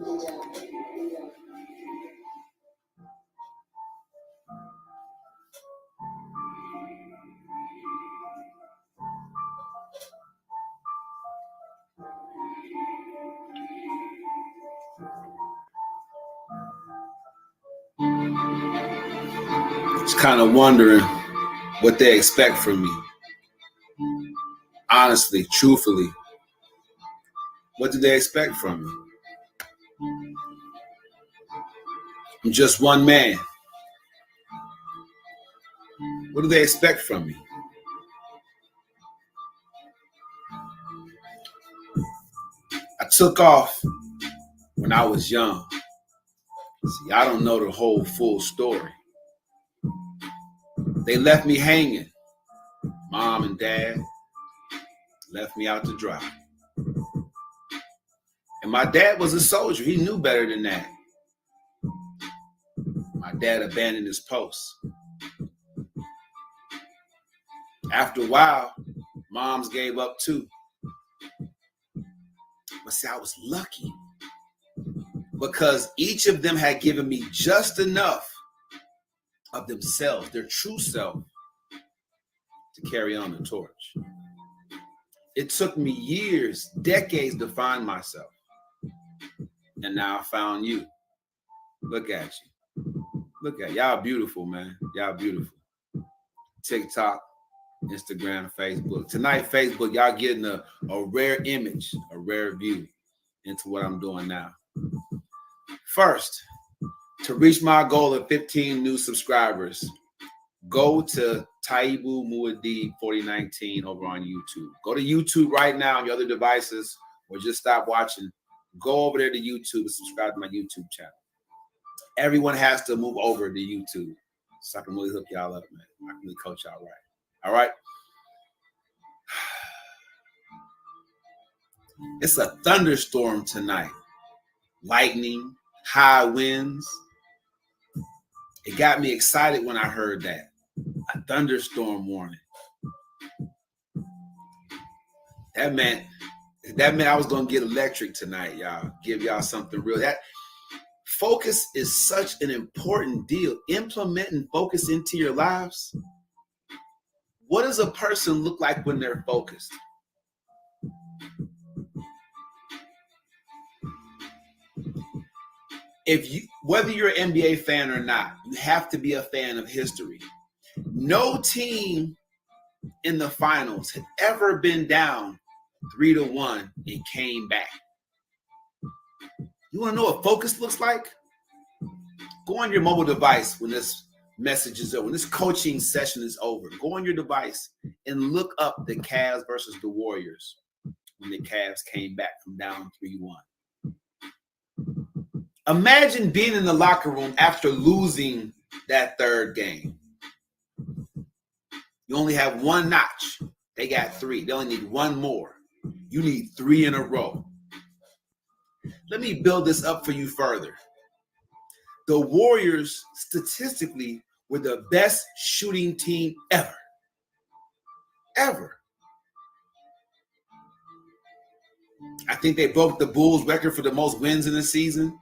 Just kind of wondering what they expect from me. Honestly, truthfully, what do they expect from me? I'm just one man. What do they expect from me? I took off when I was young. See, I don't know the whole full story. They left me hanging. Mom and dad left me out to dry. And my dad was a soldier. He knew better than that. My dad abandoned his post. After a while, moms gave up too. But see, I was lucky because each of them had given me just enough of themselves, their true self, to carry on the torch. It took me years, decades to find myself. And now I found you. Look at you. Look at y'all beautiful, man. Y'all beautiful. TikTok, Instagram, Facebook. Tonight, Facebook, y'all getting a rare image, a rare view into what I'm doing now. First, to reach my goal of 15 new subscribers, go to Taibu Muad'Dib 4019 over on YouTube. Go to YouTube right now on your other devices, or just stop watching. Go over there to YouTube and subscribe to my YouTube channel. Everyone has to move over to YouTube so I can really hook y'all up, man. I can really coach y'all right. All right? It's a thunderstorm tonight. Lightning, high winds. It got me excited when I heard that. A thunderstorm warning. That meant I was going to get electric tonight, y'all. Give y'all something real. That focus is such an important deal. Implementing focus into your lives. What does a person look like when they're focused? Whether you're an NBA fan or not, you have to be a fan of history. No team in the finals had ever been down 3-1 and came back. You want to know what focus looks like? Go on your mobile device when this message is over, when this coaching session is over. Go on your device and look up the Cavs versus the Warriors when the Cavs came back from down 3-1. Imagine being in the locker room after losing that third game. You only have one notch. They got 3. They only need one more. You need 3 in a row. Let me build this up for you further. The Warriors, statistically, were the best shooting team ever. Ever. I think they broke the Bulls' record for the most wins in the season.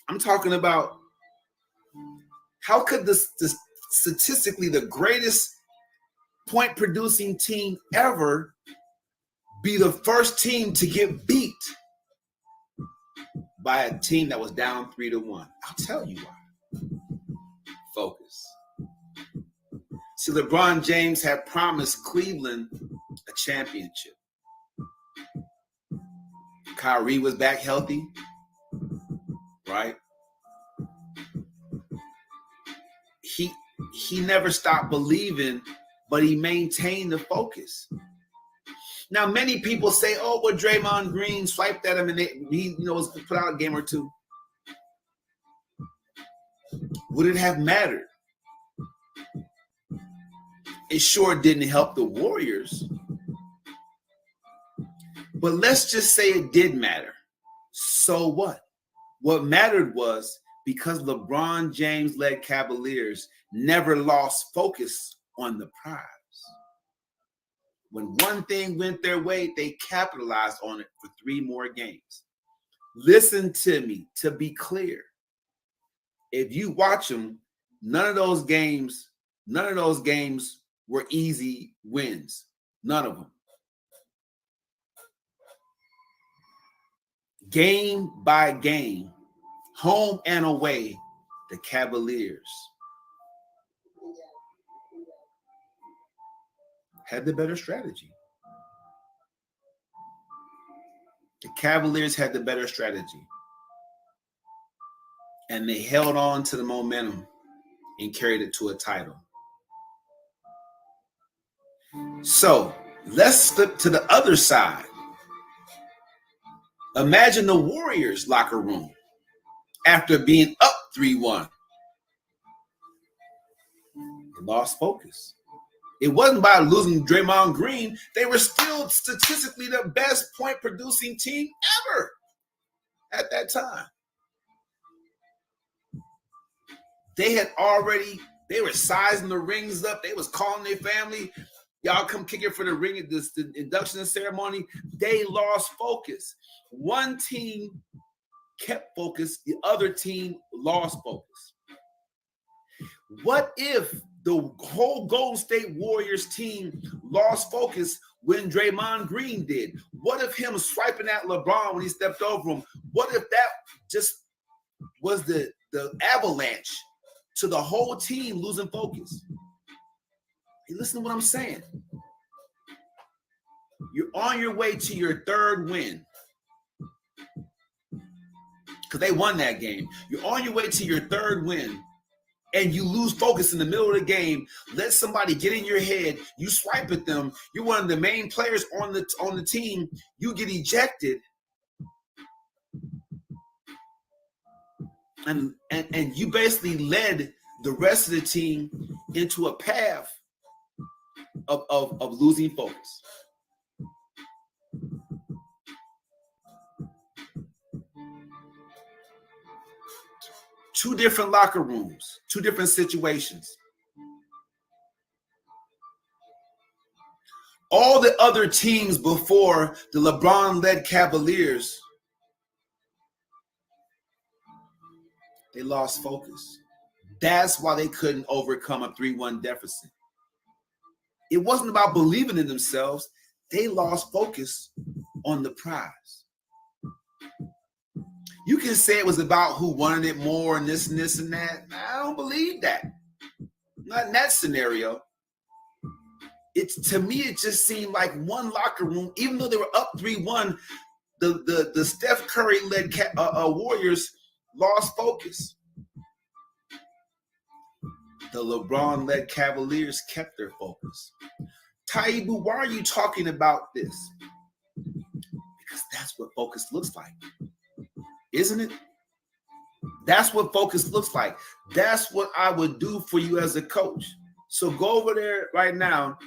I'm talking about how could this statistically the greatest point-producing team ever be the first team to get beat by a team that was down 3-1? I'll tell you why. Focus. See, LeBron James had promised Cleveland a championship. Kyrie was back healthy, right? He never stopped believing, but he maintained the focus. Now, many people say, "Oh, well, Draymond Green swiped at him and he was put out a game or two." Would it have mattered? It sure didn't help the Warriors. But let's just say it did matter. So what? What mattered was because LeBron James-led Cavaliers never lost focus on the prize. When one thing went their way, they capitalized on it for 3 more games. Listen to me, to be clear. If you watch them, none of those games were easy wins. None of them. Game by game, home and away, the Cavaliers had the better strategy. The Cavaliers had the better strategy. And they held on to the momentum and carried it to a title. So let's flip to the other side. Imagine the Warriors locker room after being up 3-1. They lost focus. It wasn't by losing Draymond Green. They were still statistically the best point producing team ever at that time. They were sizing the rings up. They was calling their family, y'all come kick it for the ring at the induction ceremony. They lost focus. One team kept focus. The other team lost focus. What if the whole Golden State Warriors team lost focus when Draymond Green did? What if him swiping at LeBron when he stepped over him? What if that just was the avalanche to the whole team losing focus? Hey, listen to what I'm saying. You're on your way to your third win because they won that game. You're on your way to your third win and you lose focus in the middle of the game. Let somebody get in your head. You swipe at them. You're one of the main players on the team. You get ejected. And you basically led the rest of the team into a path of losing focus. Two different locker rooms, two different situations. All the other teams before the LeBron-led Cavaliers, they lost focus. That's why they couldn't overcome a 3-1 deficit. It wasn't about believing in themselves. They lost focus on the prize. You can say it was about who wanted it more and this and that. I don't believe that. Not in that scenario. To me, it just seemed like one locker room, even though they were up 3-1, the Steph Curry-led Warriors lost focus. The LeBron-led Cavaliers kept their focus. Taibu, why are you talking about this? Because that's what focus looks like. Isn't it? That's what focus looks like. That's what I would do for you as a coach. So go over there right now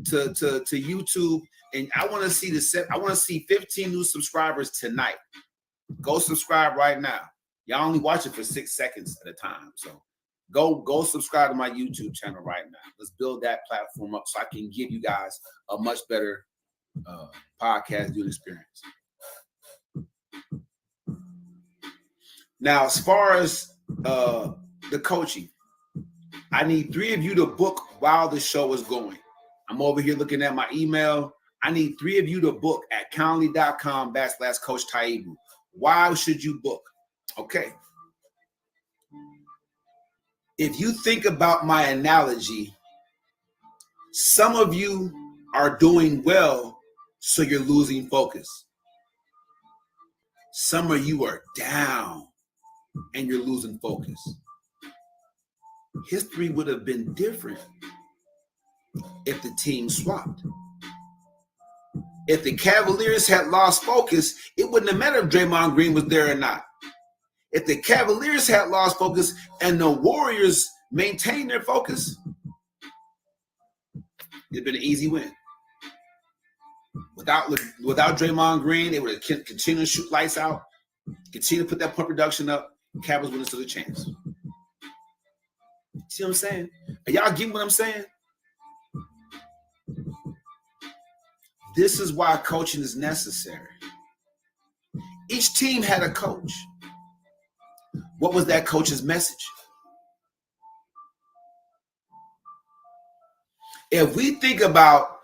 to YouTube, and I want to see 15 new subscribers tonight. Go subscribe right now. Y'all only watch it for 6 seconds at a time. So go subscribe to my YouTube channel right now. Let's build that platform up so I can give you guys a much better podcast viewing experience. Now, as far as the coaching, I need 3 of you to book while the show is going. I'm over here looking at my email. I need 3 of you to book at calendly.com/Coach Taibu. Why should you book? Okay. If you think about my analogy, some of you are doing well, so you're losing focus. Some of you are down and you're losing focus. History would have been different if the team swapped. If the Cavaliers had lost focus, it wouldn't have mattered if Draymond Green was there or not. If the Cavaliers had lost focus and the Warriors maintained their focus, it'd been an easy win. Without Draymond Green, they would have continued to shoot lights out, continue to put that point production up. Cavs would have stood a chance. See what I'm saying? Are y'all getting what I'm saying? This is why coaching is necessary. Each team had a coach. What was that coach's message? If we think about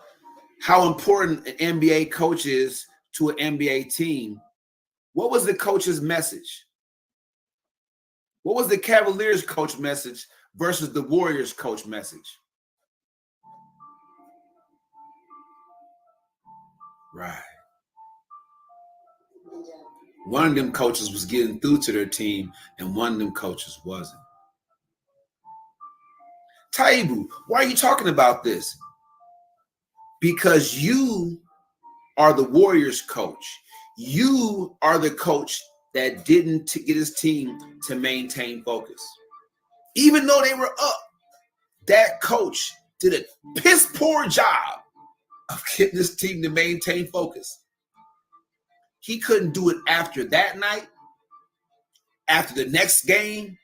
how important an NBA coach is to an NBA team, what was the coach's message? What was the Cavaliers coach message versus the Warriors coach message? Right. One of them coaches was getting through to their team, and one of them coaches wasn't. Taibu, why are you talking about this? Because you are the Warriors coach. You are the coach that didn't get his team to maintain focus. Even though they were up, that coach did a piss poor job of getting his team to maintain focus. He couldn't do it after that night, after the next game,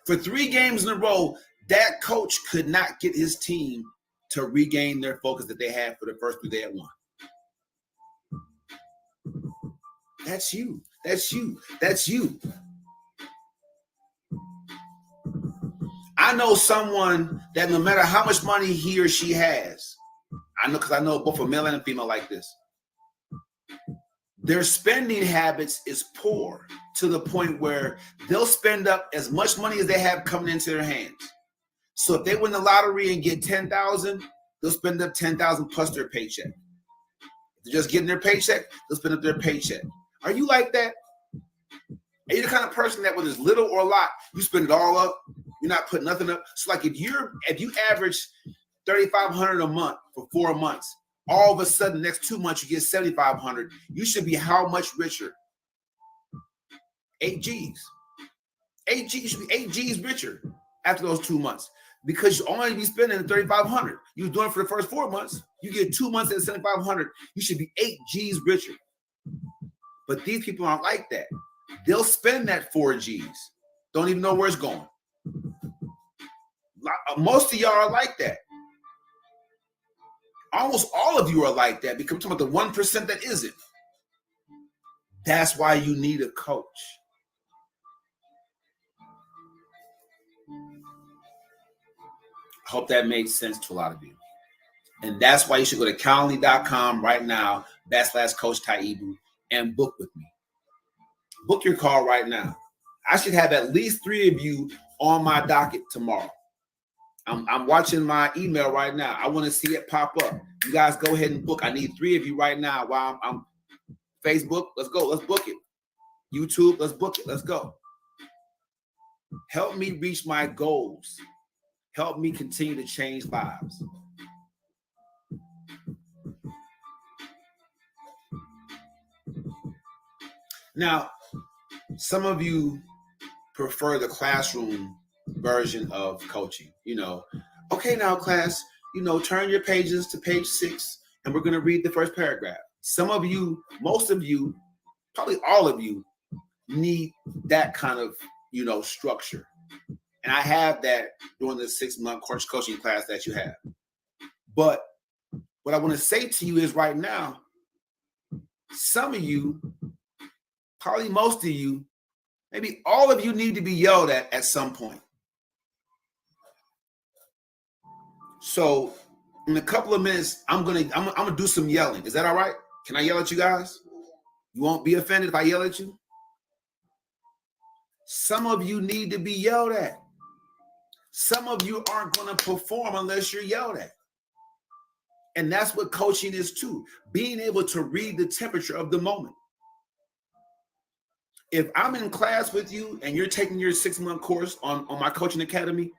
for 3 games in a row. That coach could not get his team to regain their focus that they had for the first 3 they had won. That's you. That's you. That's you. I know someone that no matter how much money he or she has, I know because I know both a male and a female like this, their spending habits is poor to the point where they'll spend up as much money as they have coming into their hands. So if they win the lottery and get $10,000, they'll spend up $10,000 plus their paycheck. If they're just getting their paycheck, they'll spend up their paycheck. Are you like that? Are you the kind of person that whether it's little or a lot, you spend it all up? You're not putting nothing up. So like if you average $3,500 a month for 4 months, all of a sudden next 2 months you get $7,500. You should be how much richer? 8 G's. 8 G's. You should be 8 G's richer after those 2 months because you only be spending $3,500. You was doing it for the first 4 months. You get 2 months at $7,500. You should be 8 G's richer. But these people aren't like that. They'll spend that 4 G's. Don't even know where it's going. Most of y'all are like that. Almost all of you are like that because I'm talking about the 1% that isn't. That's why you need a coach. I hope that made sense to a lot of you. And that's why you should go to calendly.com right now, /Coach Taibu, and book with me. Book your call right now. I should have at least 3 of you on my docket tomorrow. I'm watching my email right now. I want to see it pop up. You guys go ahead and book. I need 3 of you right now while I'm Facebook. Let's go. Let's book it. YouTube. Let's book it. Let's go. Help me reach my goals. Help me continue to change lives. Now, some of you prefer the classroom version of coaching. Okay, now class, turn your pages to page 6 and we're going to read the first paragraph. Some of you, most of you, probably all of you need that kind of, structure. And I have that during the 6-month coaching class that you have. But what I want to say to you is right now, some of you, probably most of you, maybe all of you need to be yelled at some point. So in a couple of minutes, I'm gonna do some yelling. Is that all right? Can I yell at you guys? You won't be offended if I yell at you? Some of you need to be yelled at. Some of you aren't going to perform unless you're yelled at. And that's what coaching is too. Being able to read the temperature of the moment. If I'm in class with you and you're taking your 6-month course on my coaching academy,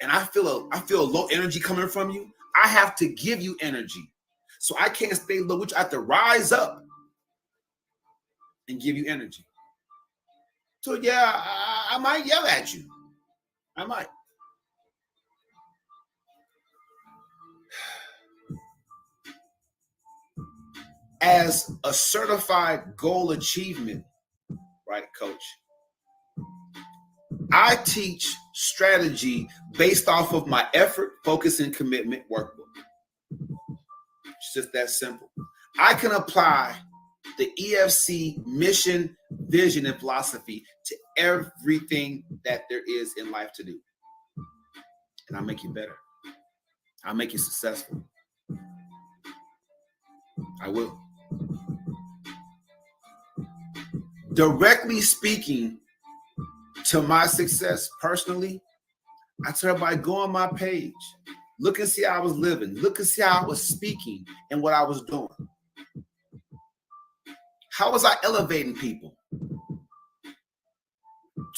and I feel low energy coming from you, I have to give you energy. So I can't stay low, which I have to rise up and give you energy. So yeah, I might yell at you. I might. As a certified goal achievement, right, coach, I teach strategy based off of my effort, focus, and commitment workbook. It's just that simple. I can apply the EFC mission, vision, and philosophy to everything that there is in life to do. And I'll make you better. I'll make you successful. I will. Directly speaking to my success personally, I tell everybody, go on my page. Look and see how I was living. Look and see how I was speaking and what I was doing. How was I elevating people?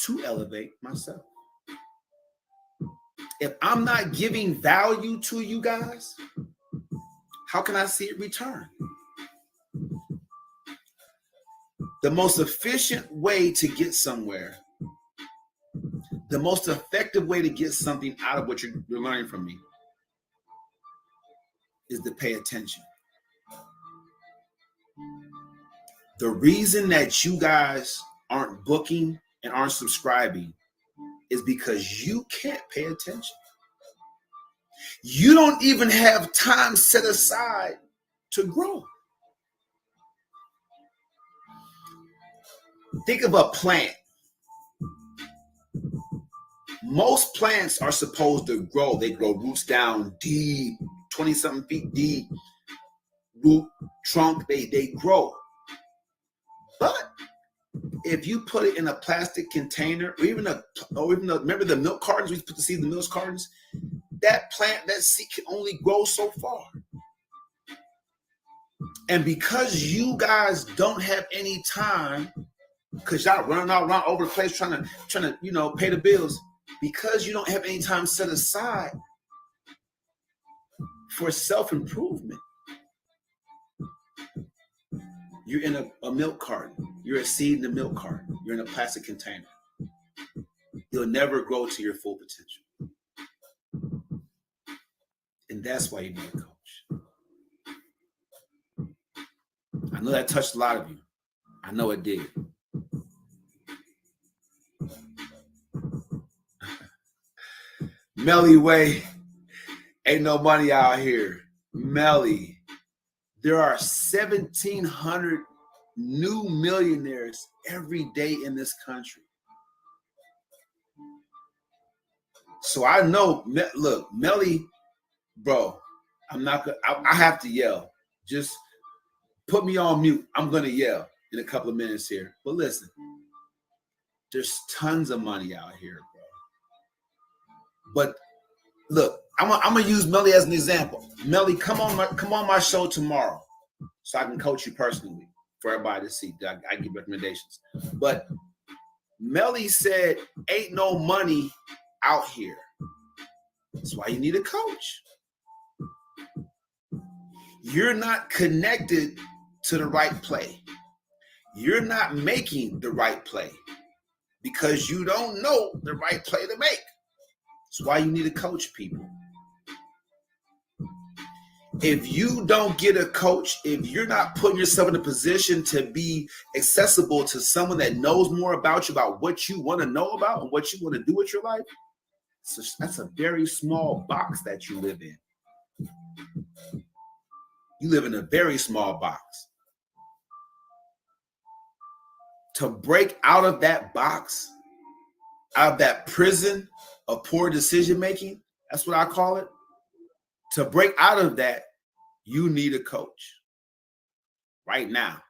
To elevate myself. If I'm not giving value to you guys, how can I see it return? The most efficient way to get somewhere, the most effective way to get something out of what you're learning from me is to pay attention. The reason that you guys aren't booking and aren't subscribing is because you can't pay attention. You don't even have time set aside to grow. Think of a plant. Most plants are supposed to grow. They grow roots down deep, 20-something feet deep, root, trunk, they grow. But if you put it in a plastic container, or even remember the milk cartons, we used to put the seed in the milk cartons? That plant, that seed can only grow so far. And because you guys don't have any time, because y'all running all around over the place trying to pay the bills, because you don't have any time set aside for self-improvement, you're in a milk carton. You're a seed in the milk carton. You're in a plastic container. You'll never grow to your full potential. And that's why you need a coach. I know that touched a lot of you. I know it did. Melly Way, ain't no money out here. Melly, there are 1,700 new millionaires every day in this country. So I know, look, Melly, bro, I'm not gonna, I have to yell. Just put me on mute. I'm gonna yell in a couple of minutes here. But listen, there's tons of money out here, bro. But look, I'm gonna use Melly as an example. Melly, come on my show tomorrow, so I can coach you personally for everybody to see. I give recommendations. But Melly said, "Ain't no money out here." That's why you need a coach. You're not connected to the right play. You're not making the right play because you don't know the right play to make. That's why you need to coach people. If you don't get a coach, if you're not putting yourself in a position to be accessible to someone that knows more about you, about what you want to know about and what you want to do with your life, so that's a very small box that you live in. You live in a very small box. To break out of that box, out of that prison of poor decision making, that's what I call it. To break out of that, you need a coach right now.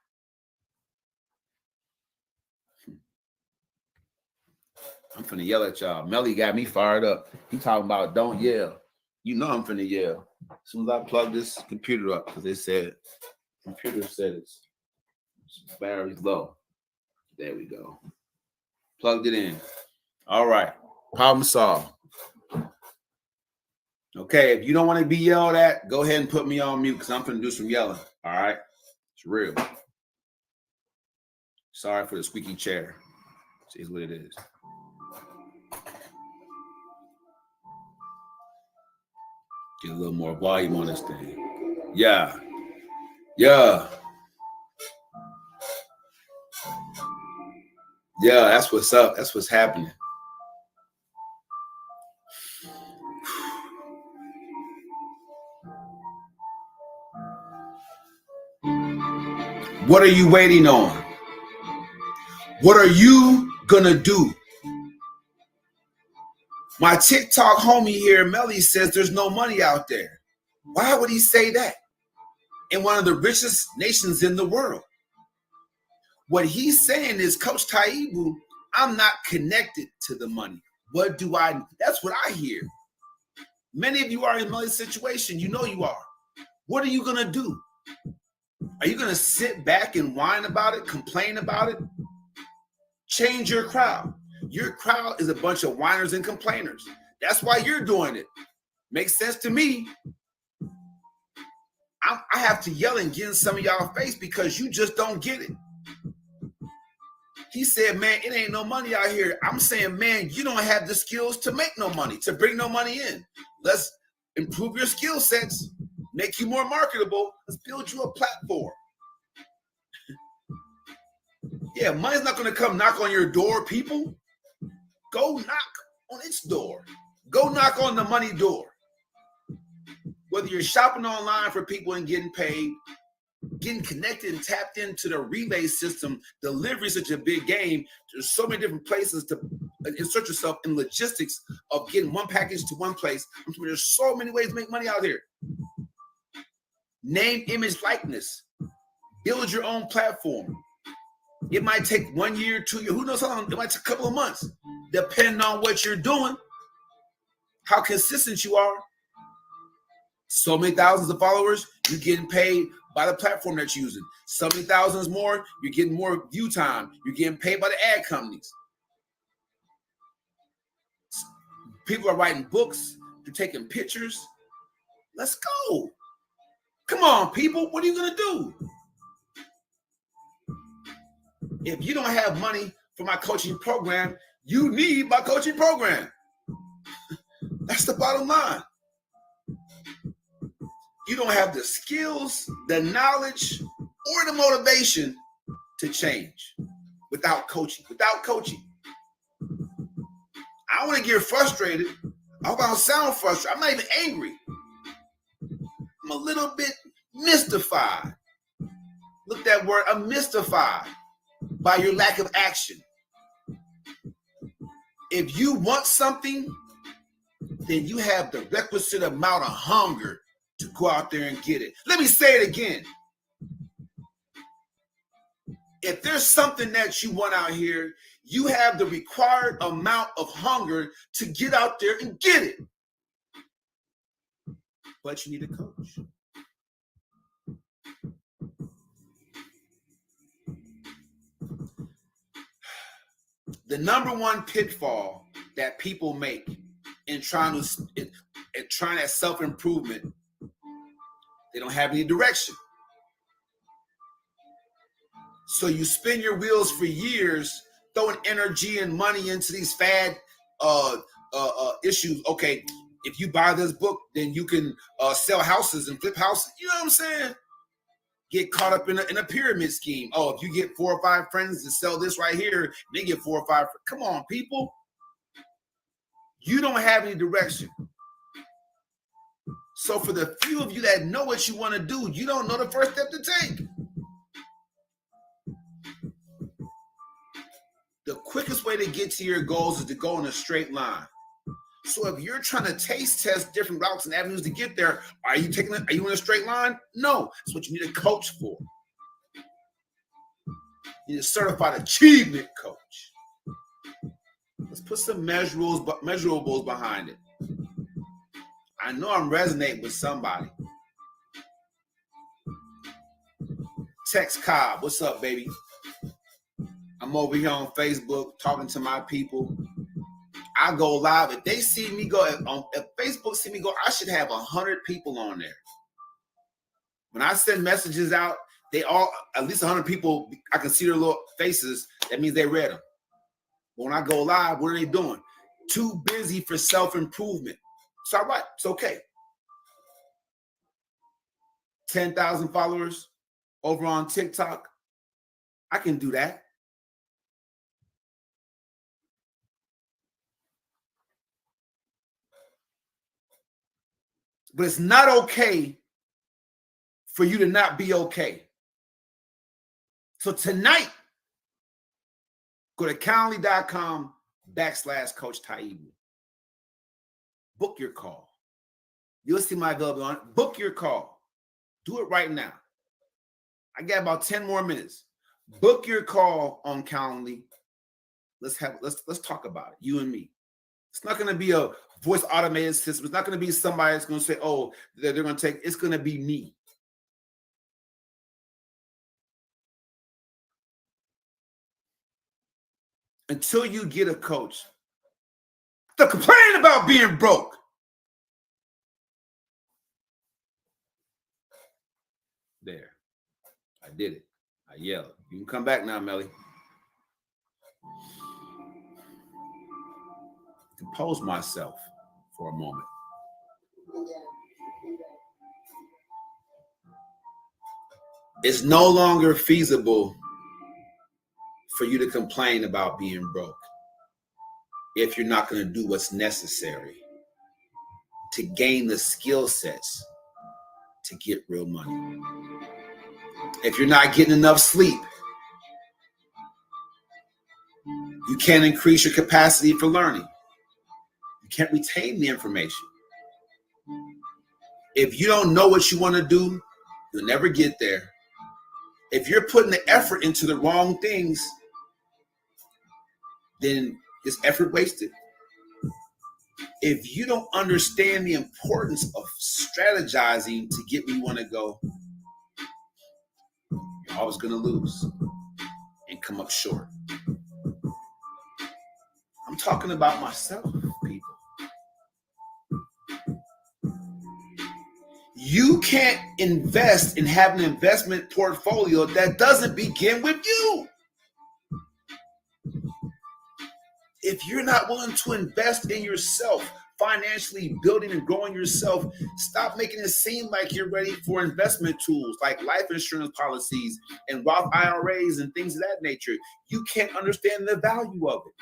I'm finna yell at y'all. Melly got me fired up. He talking about don't yell. You know I'm finna yell. As soon as I plug this computer up, because they said, computer said it's battery's low. There we go. Plugged it in. All right. Problem solved. Okay, if you don't want to be yelled at, go ahead and put me on mute because I'm finna do some yelling. All right? It's real. Sorry for the squeaky chair. It's what it is. Get a little more volume on this thing. Yeah. Yeah. Yeah, that's what's up. That's what's happening. What are you waiting on? What are you gonna do? My TikTok homie here, Melly, says there's no money out there. Why would he say that? In one of the richest nations in the world. What he's saying is, Coach Taibu, I'm not connected to the money. What do I? That's what I hear. Many of you are in Melly's situation. You know you are. What are you gonna do? Are you gonna sit back and whine about it, complain about it? Change your crowd. Your crowd is a bunch of whiners and complainers. That's why you're doing it. Makes sense to me. I have to yell and get in some of y'all face because you just don't get it. He said, man, it ain't no money out here. I'm saying, man, you don't have the skills to make no money, to bring no money in. Let's improve your skill sets, make you more marketable. Let's build you a platform. Yeah, money's not going to come knock on your door, people. Go knock on its door. Go knock on the money door. Whether you're shopping online for people and getting paid, getting connected and tapped into the relay system, delivery is such a big game. There's so many different places to insert yourself in logistics of getting one package to one place. There's so many ways to make money out here. Name, image, likeness. Build your own platform. It might take 1 year, 2 years. Who knows how long? It might take a couple of months, depending on what you're doing, how consistent you are. So many thousands of followers, you're getting paid by the platform that you're using. So many thousands more, you're getting more view time. You're getting paid by the ad companies. People are writing books. They're taking pictures. Let's go. Come on, people. What are you going to do? If you don't have money for my coaching program, you need my coaching program. That's the bottom line. You don't have the skills, the knowledge, or the motivation to change without coaching. Without coaching. I want to get frustrated. I hope I don't sound frustrated. I'm not even angry. I'm a little bit mystified. Look at that word, I'm mystified by your lack of action. If you want something, then you have the requisite amount of hunger to go out there and get it. Let me say it again. If there's something that you want out here, you have the required amount of hunger to get out there and get it. But you need a coach. The number one pitfall that people make in trying that self-improvement, they don't have any direction. So you spin your wheels for years, throwing energy and money into these fad issues. Okay, if you buy this book, then you can sell houses and flip houses. You know what I'm saying? Get caught up in a pyramid scheme. Oh, if you get 4 or 5 friends to sell this right here, they get 4 or 5. Come on, people. You don't have any direction. So for the few of you that know what you want to do, you don't know the first step to take. The quickest way to get to your goals is to go in a straight line. So if you're trying to taste test different routes and avenues to get there, are you in a straight line? No. That's what you need a coach for. You need a certified achievement coach. Let's put some measurables behind it. I know I'm resonating with somebody. Text Cobb, what's up, baby? I'm over here on Facebook talking to my people. I go live. If they see me go, if Facebook see me go, I should have 100 people on there. When I send messages out, they all, at least 100 people, I can see their little faces. That means they read them. But when I go live, what are they doing? Too busy for self-improvement. It's all right. It's okay. 10,000 followers over on TikTok. I can do that. But it's not okay for you to not be okay. So tonight, go to calendly.com/Coach Taibu. Book your call. You'll see my availability on it. Book your call. Do it right now. I got about 10 more minutes. Book your call on Calendly. Let's talk about it, you and me. It's not going to be a voice automated system. It's not going to be somebody that's going to say, oh, they're going to take. It's going to be me. Until you get a coach, they're complaining about being broke. There. I did it. I yelled. You can come back now, Melly. Compose myself for a moment. It's no longer feasible for you to complain about being broke if you're not going to do what's necessary to gain the skill sets to get real money. If you're not getting enough sleep, you can't increase your capacity for learning. You can't retain the information. If you don't know what you want to do, you'll never get there. If you're putting the effort into the wrong things, then it's effort wasted. If you don't understand the importance of strategizing to get where you want to go, you're always going to lose and come up short. I'm talking about myself, people. You can't invest and have an investment portfolio that doesn't begin with you. If you're not willing to invest in yourself, financially building and growing yourself, stop making it seem like you're ready for investment tools like life insurance policies and Roth IRAs and things of that nature. You can't understand the value of it.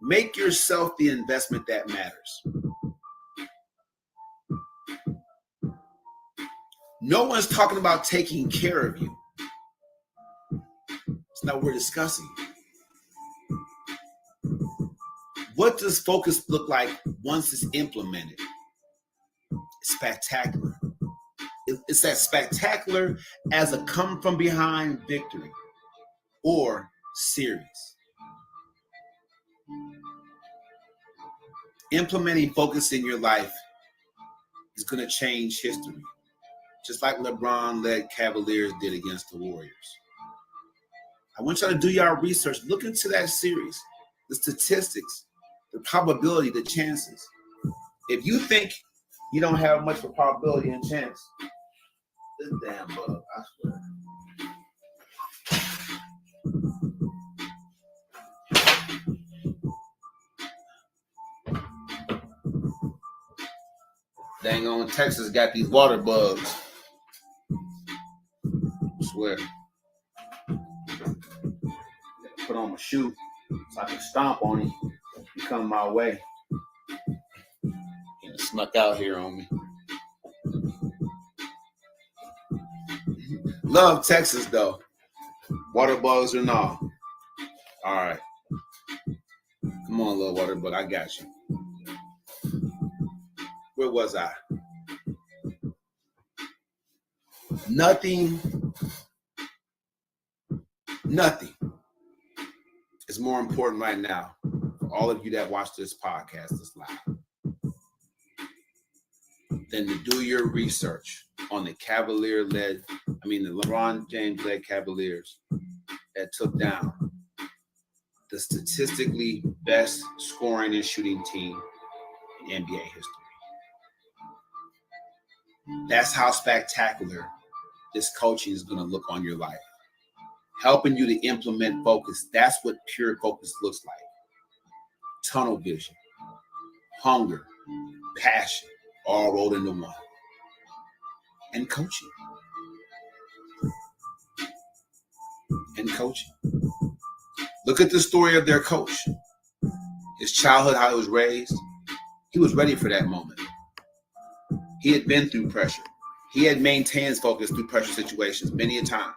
Make yourself the investment that matters. No one's talking about taking care of you. It's not what we're discussing. What does focus look like once it's implemented? It's spectacular. It's as spectacular as a come from behind victory or series. Implementing focus in your life is going to change history, just like LeBron-led Cavaliers did against the Warriors. I want y'all to do your research. Look into that series, the statistics, the probability, the chances. If you think you don't have much of a probability and chance, this damn bug, I swear. Dang on, Texas got these water bugs. I swear. Put on my shoe so I can stomp on it. You come my way. And it snuck out here on me. Love Texas though. Water bugs or no. All right. Come on, little water bug. I got you. Where was I? Nothing is more important right now for all of you that watch this podcast this live than to do your research on the the LeBron James-led Cavaliers that took down the statistically best scoring and shooting team in NBA history. That's how spectacular this coaching is going to look on your life. Helping you to implement focus. That's what pure focus looks like. Tunnel vision, hunger, passion, all rolled into one. And coaching. Look at the story of their coach. His childhood, how he was raised. He was ready for that moment. He had been through pressure. He had maintained his focus through pressure situations many a times.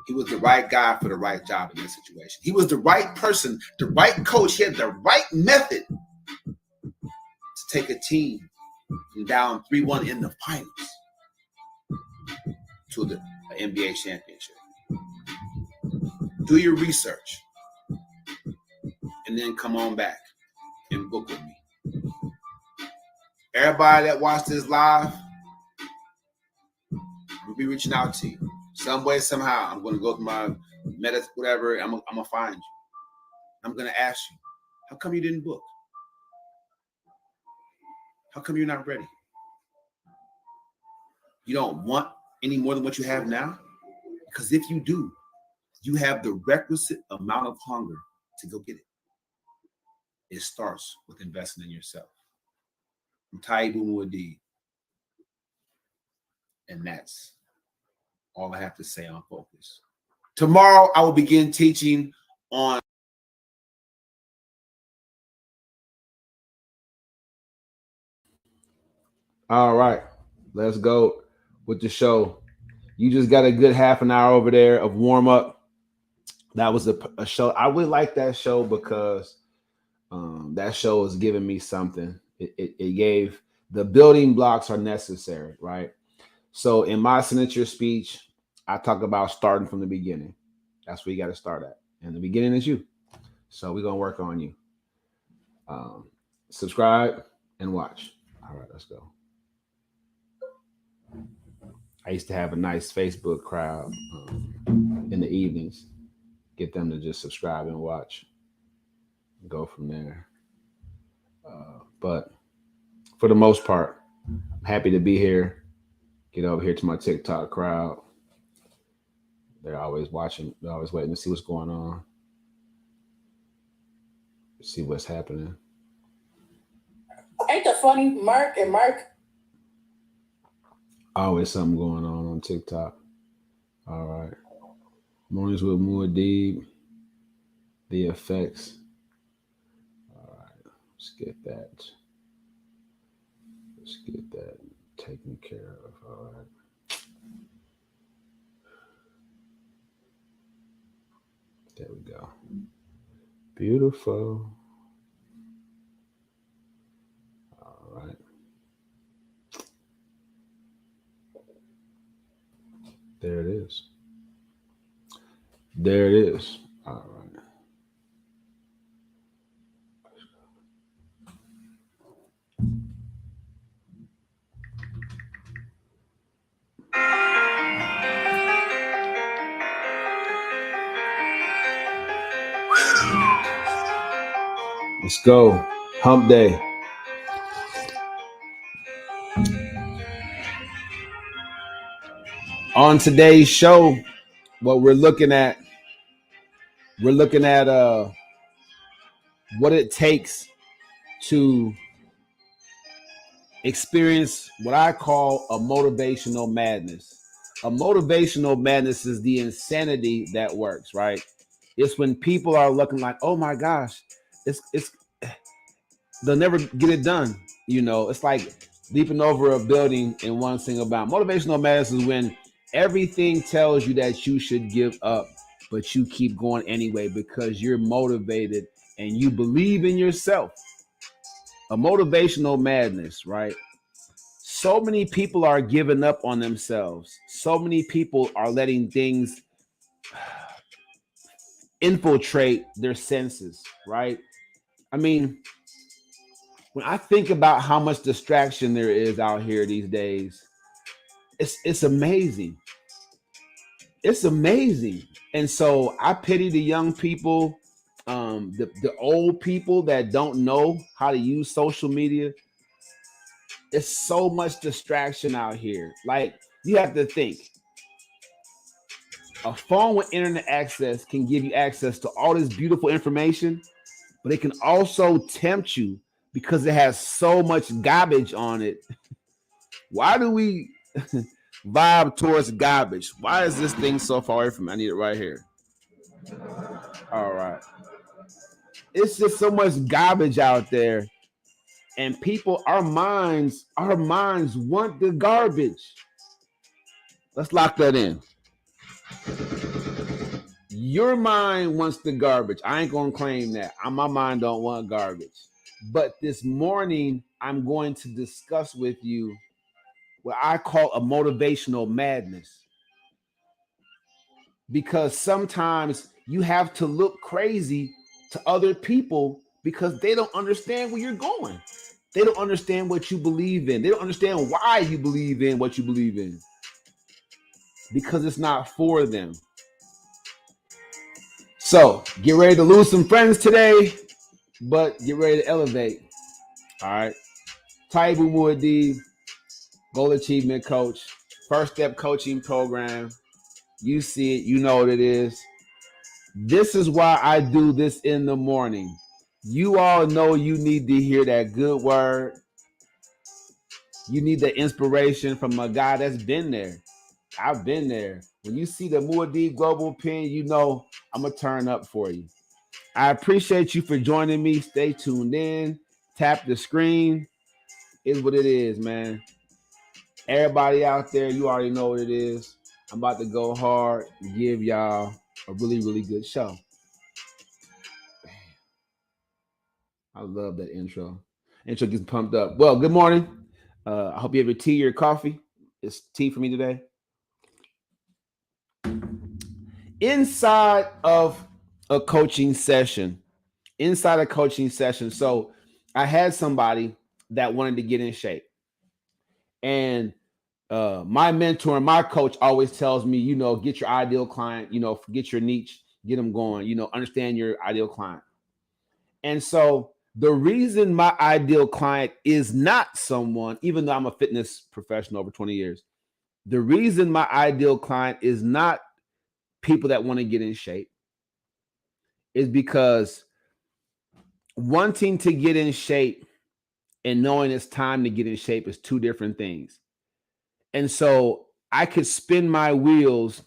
He was the right guy for the right job in this situation. He was the right person, the right coach. He had the right method to take a team from down 3-1 in the finals to the NBA championship. Do your research and then come on back and book with me. Everybody that watched this live, we'll be reaching out to you. Some way, somehow, I'm going to go to my meta, whatever, I'm going to find you. I'm going to ask you, how come you didn't book? How come you're not ready? You don't want any more than what you have now? Because if you do, you have the requisite amount of hunger to go get it. It starts with investing in yourself. I'm Taibu, and that's all I have to say on focus. Tomorrow, I will begin teaching on all right, let's go with the show. You just got a good half an hour over there of warm up. That was a show. I really like that show because that show is giving me something. It gave the building blocks are necessary, right? So in my signature speech, I talk about starting from the beginning. That's where you got to start at. And the beginning is you. So we're going to work on you. Subscribe and watch. All right, let's go. I used to have a nice Facebook crowd in the evenings. Get them to just subscribe and watch. Go from there. But for the most part, I'm happy to be here. Get over here to my TikTok crowd. They're always watching. They're always waiting to see what's going on. See what's happening. Ain't that funny, Mark and Mark? Always something going on TikTok. All right. Mornings with Muad'Dib. The effects. All right. Let's get that. Let's get that taken care of. All right. There we go. Beautiful. All right. There it is. There it is. All right. Let's go. Hump day. On today's show, what we're looking at what it takes to experience what I call a motivational madness. A motivational madness is the insanity that works, right? It's when people are looking like, oh my gosh, it's they'll never get it done. You know, it's like leaping over a building in one single bound. Motivational madness is when everything tells you that you should give up, but you keep going anyway because you're motivated and you believe in yourself. A motivational madness, right? So many people are giving up on themselves. So many people are letting things infiltrate their senses, right? I mean, when I think about how much distraction there is out here these days, it's amazing. It's amazing. And so I pity the young people, the old people that don't know how to use social media. It's so much distraction out here. Like, you have to think. A phone with internet access can give you access to all this beautiful information, but it can also tempt you because it has so much garbage on it. Why do we vibe towards garbage? Why is this thing so far away from me? I need it right here. All right. It's just so much garbage out there. And people, our minds want the garbage. Let's lock that in. Your mind wants the garbage. I ain't gonna claim that. My mind don't want garbage. But this morning, I'm going to discuss with you what I call a motivational madness. Because sometimes you have to look crazy to other people because they don't understand where you're going. They don't understand what you believe in. They don't understand why you believe in what you believe in. Because it's not for them. So get ready to lose some friends today, but get ready to elevate. All right. Taibu Muad'Dib, Goal Achievement Coach, First Step Coaching Program. You see it, you know what it is. This is why I do this in the morning. You all know you need to hear that good word. You need the inspiration from a guy that's been there. I've been there. When you see the Muad'Dib Global Pin, you know I'm going to turn up for you. I appreciate you for joining me. Stay tuned in. Tap the screen. Is what it is, man. Everybody out there, you already know what it is. I'm about to go hard and give y'all a really, really good show. I love that intro. Intro gets pumped up. Well, good morning. I hope you have your tea or coffee. It's tea for me today. Inside of a coaching session, so I had somebody that wanted to get in shape. And my mentor and my coach always tells me, get your ideal client, get your niche, get them going, understand your ideal client. And so the reason my ideal client is not someone, even though I'm a fitness professional over 20 years, the reason my ideal client is not people that want to get in shape is because wanting to get in shape and knowing it's time to get in shape is two different things. And so I could spin my wheels.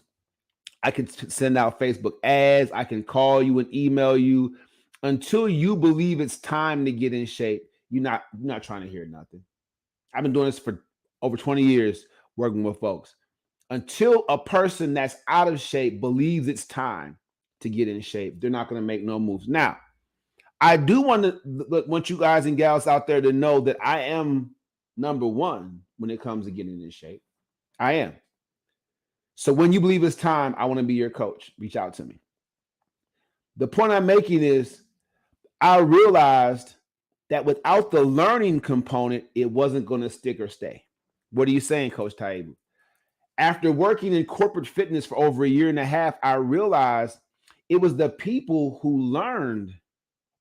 I could send out Facebook ads. I can call you and email you. Until you believe it's time to get in shape, you're not trying to hear nothing. I've been doing this for over 20 years working with folks. Until a person that's out of shape believes it's time to get in shape, they're not going to make no moves. Now, I do want you guys and gals out there to know that I am number one when it comes to getting in shape. I am. So when you believe it's time, I want to be your coach. Reach out to me. The point I'm making is I realized that without the learning component, it wasn't going to stick or stay. What are you saying, Coach Taibu? After working in corporate fitness for over a year and a half, I realized it was the people who learned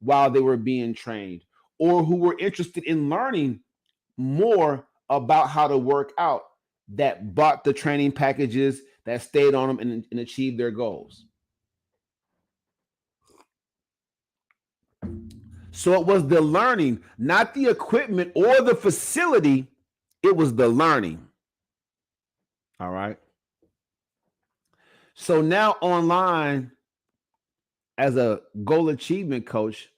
while they were being trained or who were interested in learning more about how to work out that bought the training packages, that stayed on them and achieved their goals. So it was the learning, not the equipment or the facility. It was the learning. All right. So now online, as a goal achievement coach,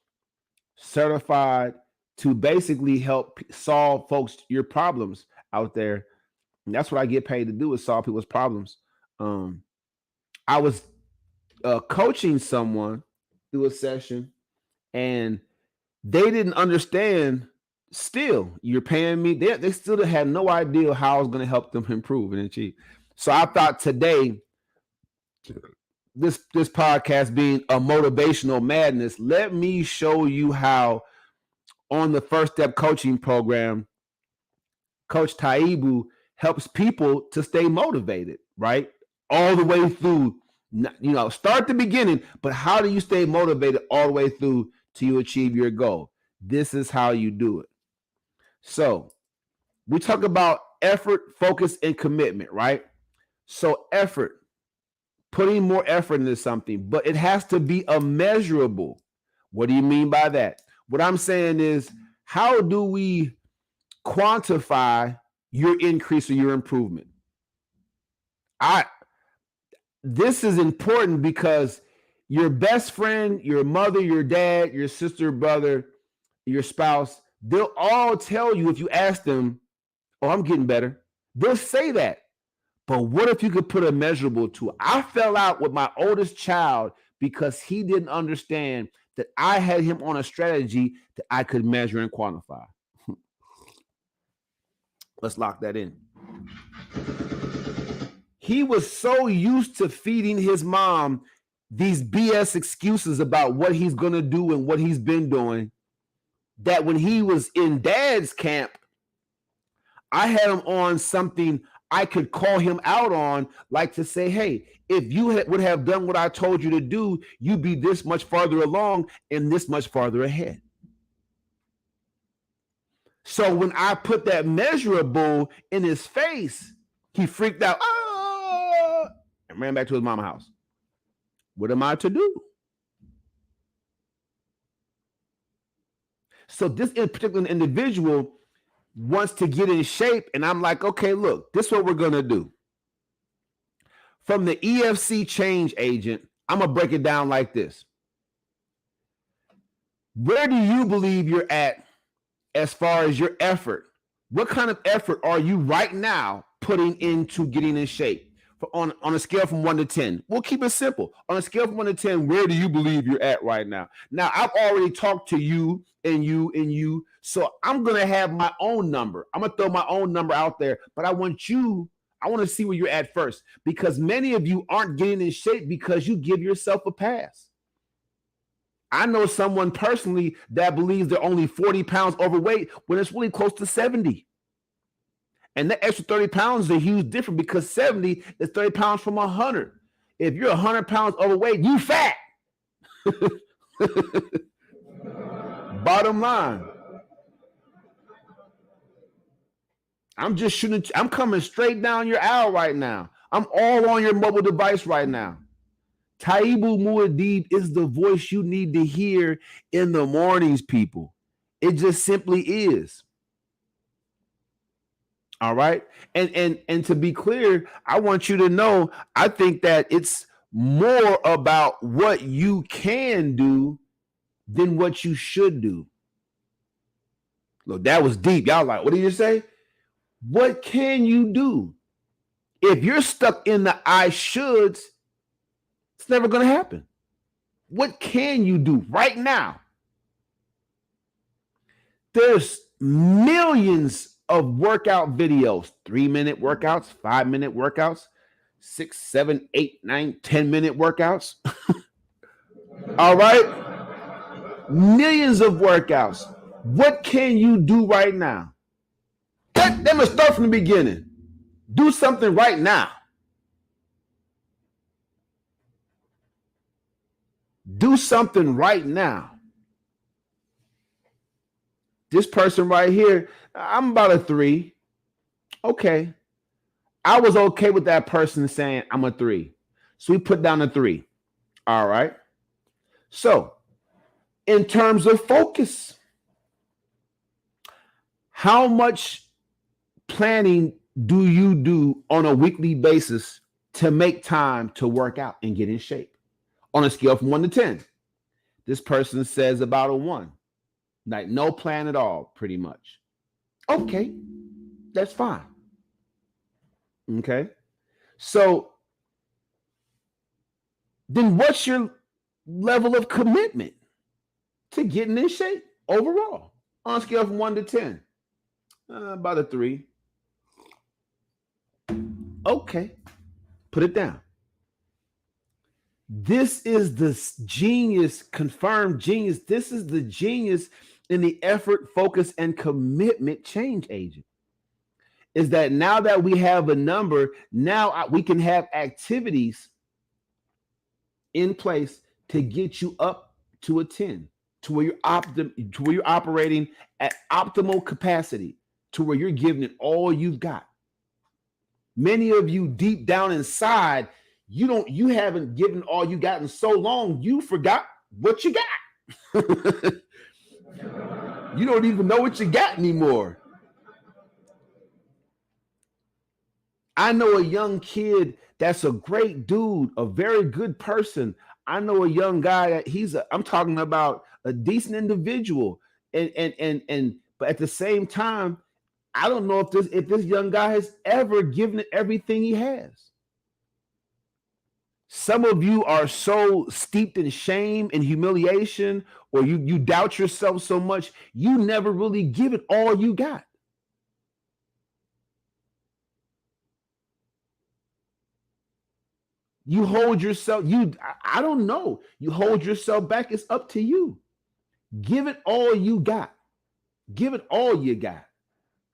certified to basically help solve folks your problems out there. And that's what I get paid to do, is solve people's problems. I was coaching someone through a session, and they didn't understand. Still, you're paying me. They still had no idea how I was going to help them improve and achieve. So I thought today, this podcast being a motivational madness, let me show you how on the First Step Coaching Program, Coach Taibu helps people to stay motivated, right? All the way through, start the beginning, but how do you stay motivated all the way through till you achieve your goal? This is how you do it. So we talk about effort, focus, and commitment, right? So effort, putting more effort into something, but it has to be immeasurable. What do you mean by that? What I'm saying is, how do we quantify your increase or your improvement? This is important because your best friend, your mother, your dad, your sister, brother, your spouse, They'll all tell you if you ask them, oh, I'm getting better. They'll say that. But what if you could put a measurable to it? I fell out with my oldest child because he didn't understand that I had him on a strategy that I could measure and quantify. Let's lock that in. He was so used to feeding his mom these BS excuses about what he's going to do and what he's been doing that when he was in dad's camp, I had him on something I could call him out on, like to say, hey, if you would have done what I told you to do, you'd be this much farther along and this much farther ahead. So when I put that measurable in his face, he freaked out and ran back to his mama's house. What am I to do? So this particular individual wants to get in shape, and I'm like, okay, look, this is what we're going to do. From the EFC change agent, I'm going to break it down like this. Where do you believe you're at as far as your effort? What kind of effort are you right now putting into getting in shape? On a scale from 1 to 10. We'll keep it simple. On a scale from 1 to 10, where do you believe you're at right now? Now, I've already talked to you and you and you, so I'm going to have my own number. I'm going to throw my own number out there, but I want to see where you're at first, because many of you aren't getting in shape because you give yourself a pass. I know someone personally that believes they're only 40 pounds overweight when it's really close to 70. And that extra 30 pounds is a huge difference, because 70 is 30 pounds from 100. If you're 100 pounds overweight, you fat. Bottom line. I'm coming straight down your aisle right now. I'm all on your mobile device right now. Taibu Muad'Dib is the voice you need to hear in the mornings, people. It just simply is. All right. And to be clear, I want you to know, I think that it's more about what you can do than what you should do. Look, that was deep. Y'all like, what did you say? What can you do? If you're stuck in the I shoulds, it's never going to happen. What can you do right now? There's millions of workout videos, 3-minute workouts, 5-minute workouts, 6, 7, 8, 9, 10-minute workouts. All right. Millions of workouts. What can you do right now? Let me start from the beginning. Do something right now. Do something right now. This person right here, I'm about a 3. Okay. I was okay with that person saying I'm a 3. So we put down a 3. All right. So in terms of focus, how much planning do you do on a weekly basis to make time to work out and get in shape? On a scale from 1 to 10, this person says about a 1. Like no plan at all, pretty much. Okay, that's fine. Okay. So then what's your level of commitment to getting in shape overall? On a scale from 1 to 10, about a 3. Okay, put it down. This is the genius, confirmed genius. This is the genius in the effort, focus, and commitment change agent. Is that now that we have a number, now we can have activities in place to get you up to a 10, to where you're operating at optimal capacity, to where you're giving it all you've got. Many of you deep down inside, you haven't given all you got in so long, you forgot what you got. You don't even know what you got anymore. I know a young kid that's a great dude, a very good person. I know a young guy that I'm talking about a decent individual, but But at the same time, I don't know if this young guy has ever given it everything he has. Some of you are so steeped in shame and humiliation, or you doubt yourself so much, you never really give it all you got. You hold yourself, I don't know. You hold yourself back. It's up to you. Give it all you got. Give it all you got.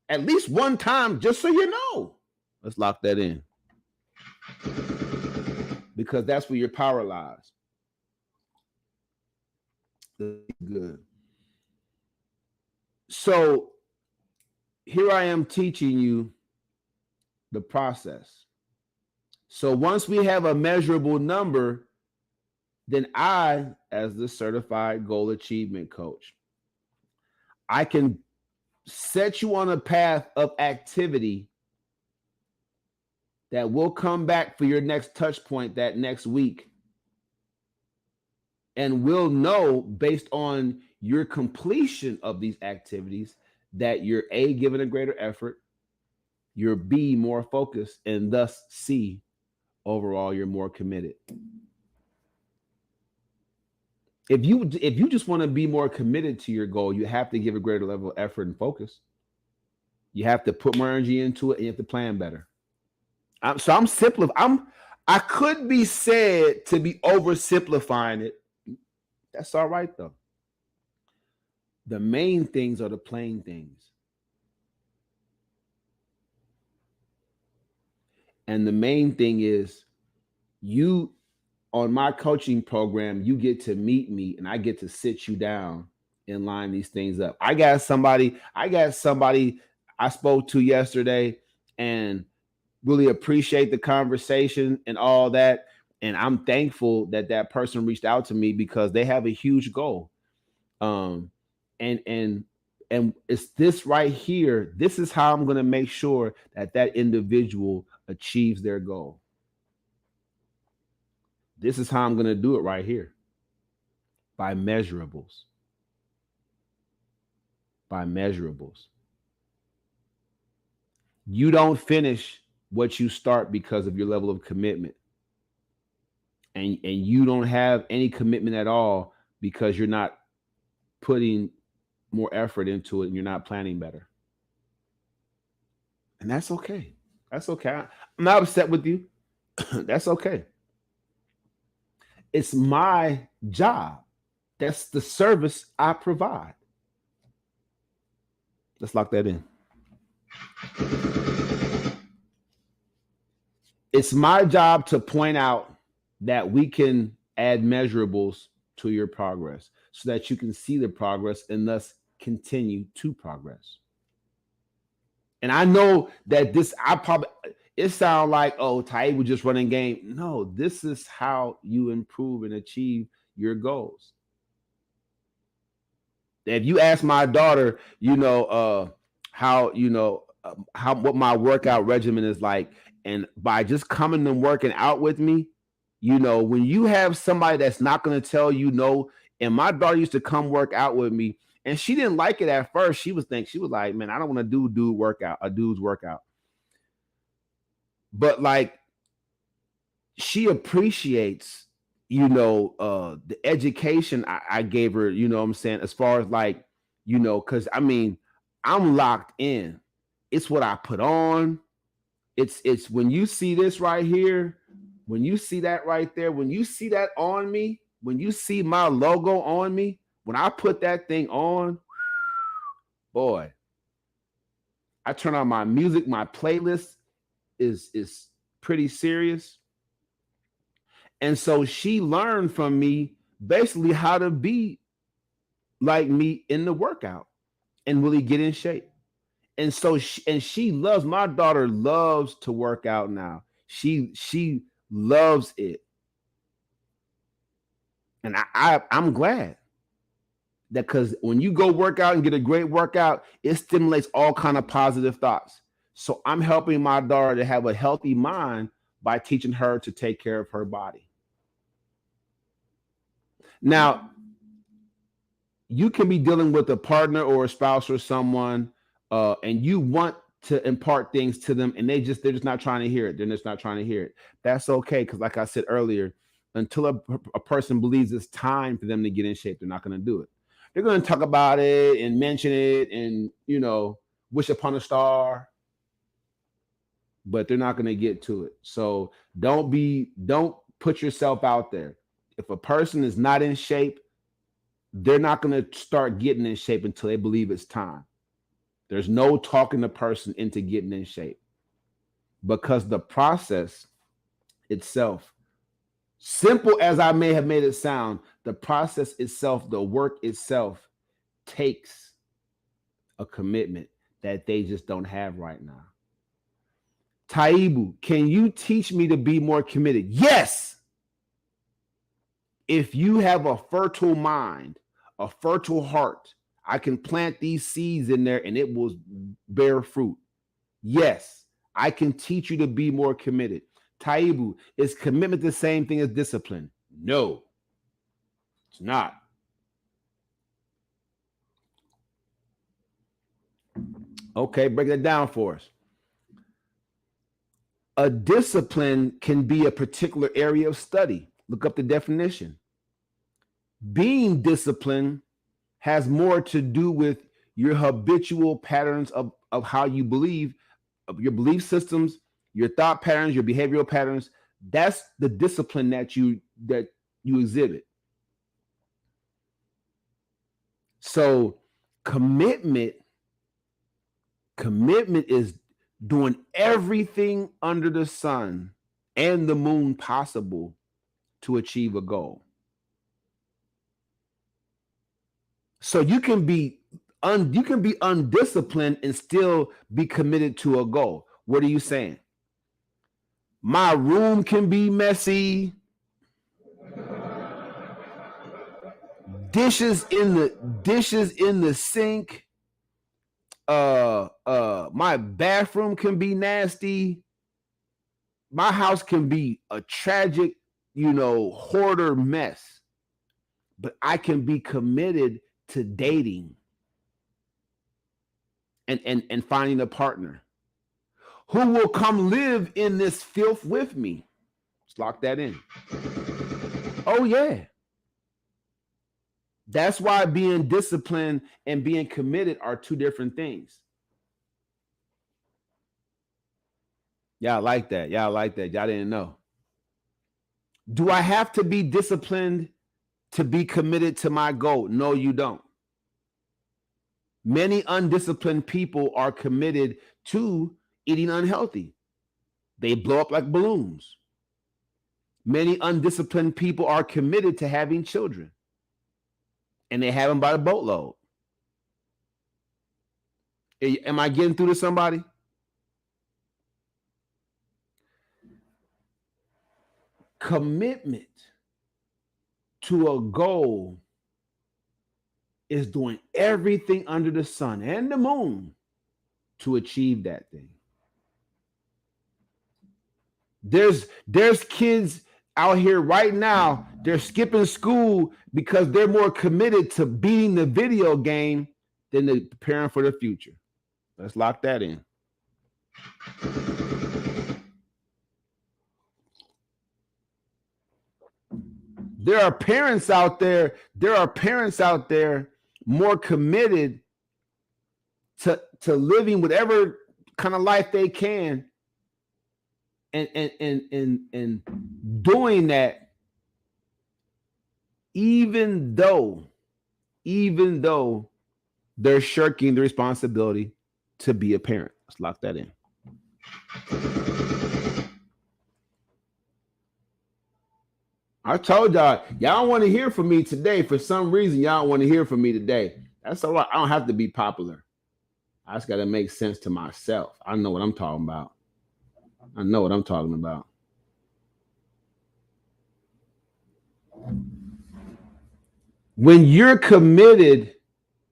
At least one time, just so you know. Let's lock that in. Because that's where your power lies. Good. So here I am teaching you the process. So once we have a measurable number, then I, as the certified goal achievement coach, I can set you on a path of activity that will come back for your next touch point that next week. And we'll know based on your completion of these activities that you're A, giving a greater effort, you're B, more focused, and thus C, overall, you're more committed. If you just want to be more committed to your goal, you have to give a greater level of effort and focus. You have to put more energy into it, and you have to plan better. I could be said to be oversimplifying it. That's all right though. The main things are the plain things. And the main thing is you, on my coaching program, you get to meet me and I get to sit you down and line these things up. I got somebody I spoke to yesterday and really appreciate the conversation and all that. And I'm thankful that that person reached out to me because they have a huge goal. And it's this right here. This is how I'm going to make sure that that individual achieves their goal. This is how I'm going to do it right here. By measurables. By measurables. You don't finish what you start because of your level of commitment. And you don't have any commitment at all because you're not putting more effort into it and you're not planning better. And that's okay. That's okay. I'm not upset with you. That's okay. It's my job. That's the service I provide. Let's lock that in. It's my job to point out that we can add measurables to your progress so that you can see the progress and thus continue to progress. And I know that it sounds like, oh, Taibu just running game. No, this is how you improve and achieve your goals. If you ask my daughter, what my workout regimen is like, and by just coming and working out with me, when you have somebody that's not going to tell you no, and my daughter used to come work out with me, and she didn't like it at first. She was like, man, I don't want to do a dude's workout. But like, she appreciates, the education I gave her, what I'm saying, as far as like, because I'm locked in. It's what I put on. It's when you see this right here, when you see that right there, when you see that on me, when you see my logo on me, when I put that thing on, boy, I turn on my music, my playlist is pretty serious. And so she learned from me basically how to be like me in the workout and really get in shape. And so my daughter loves to work out now. She loves it. And I'm glad that, because when you go work out and get a great workout, it stimulates all kind of positive thoughts. So I'm helping my daughter to have a healthy mind by teaching her to take care of her body. Now, you can be dealing with a partner or a spouse or someone, and you want to impart things to them, and they're just not trying to hear it. They're just not trying to hear it. That's okay, because like I said earlier, until a person believes it's time for them to get in shape, they're not going to do it. They're going to talk about it and mention it, and wish upon a star, but they're not going to get to it. So don't put yourself out there. If a person is not in shape, they're not going to start getting in shape until they believe it's time. There's no talking the person into getting in shape, because the process itself, simple as I may have made it sound, the process itself, the work itself, takes a commitment that they just don't have right now. Taibu, can you teach me to be more committed? Yes. If you have a fertile mind, a fertile heart, I can plant these seeds in there and it will bear fruit. Yes, I can teach you to be more committed. Taibu, is commitment the same thing as discipline? No, it's not. Okay, break that down for us. A discipline can be a particular area of study. Look up the definition. Being disciplined has more to do with your habitual patterns of how you believe, of your belief systems, your thought patterns, your behavioral patterns. That's the discipline that you exhibit. So commitment is doing everything under the sun and the moon possible to achieve a goal. So you can be undisciplined and still be committed to a goal. What are you saying? My room can be messy. Dishes in the sink. My bathroom can be nasty. My house can be a tragic, hoarder mess. But I can be committed to dating and finding a partner who will come live in this filth with me. Let's lock that in. Oh, yeah. That's why being disciplined and being committed are two different things. Y'all like that. Y'all didn't know. Do I have to be disciplined to be committed to my goal? No, you don't. Many undisciplined people are committed to eating unhealthy. They blow up like balloons. Many undisciplined people are committed to having children, and they have them by the boatload. Am I getting through to somebody? Commitment to a goal is doing everything under the sun and the moon to achieve that thing. There's kids out here right now, they're skipping school because they're more committed to beating the video game than to preparing for the future. Let's lock that in. There are parents out there more committed to living whatever kind of life they can and doing that, even though they're shirking the responsibility to be a parent. Let's lock that in. I told y'all don't want to hear from me today. For some reason, y'all don't want to hear from me today. That's all right. I don't have to be popular. I just got to make sense to myself. I know what I'm talking about. When you're committed,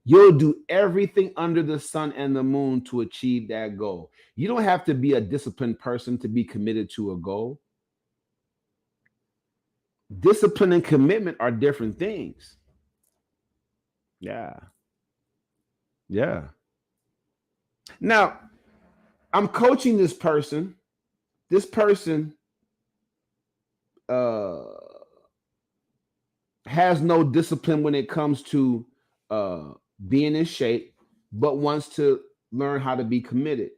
you'll do everything under the sun and the moon to achieve that goal. You don't have to be a disciplined person to be committed to a goal. Discipline and commitment are different things. Yeah. Yeah. Now, I'm coaching this person. This person uh has no discipline when it comes to uh being in shape, but wants to learn how to be committed.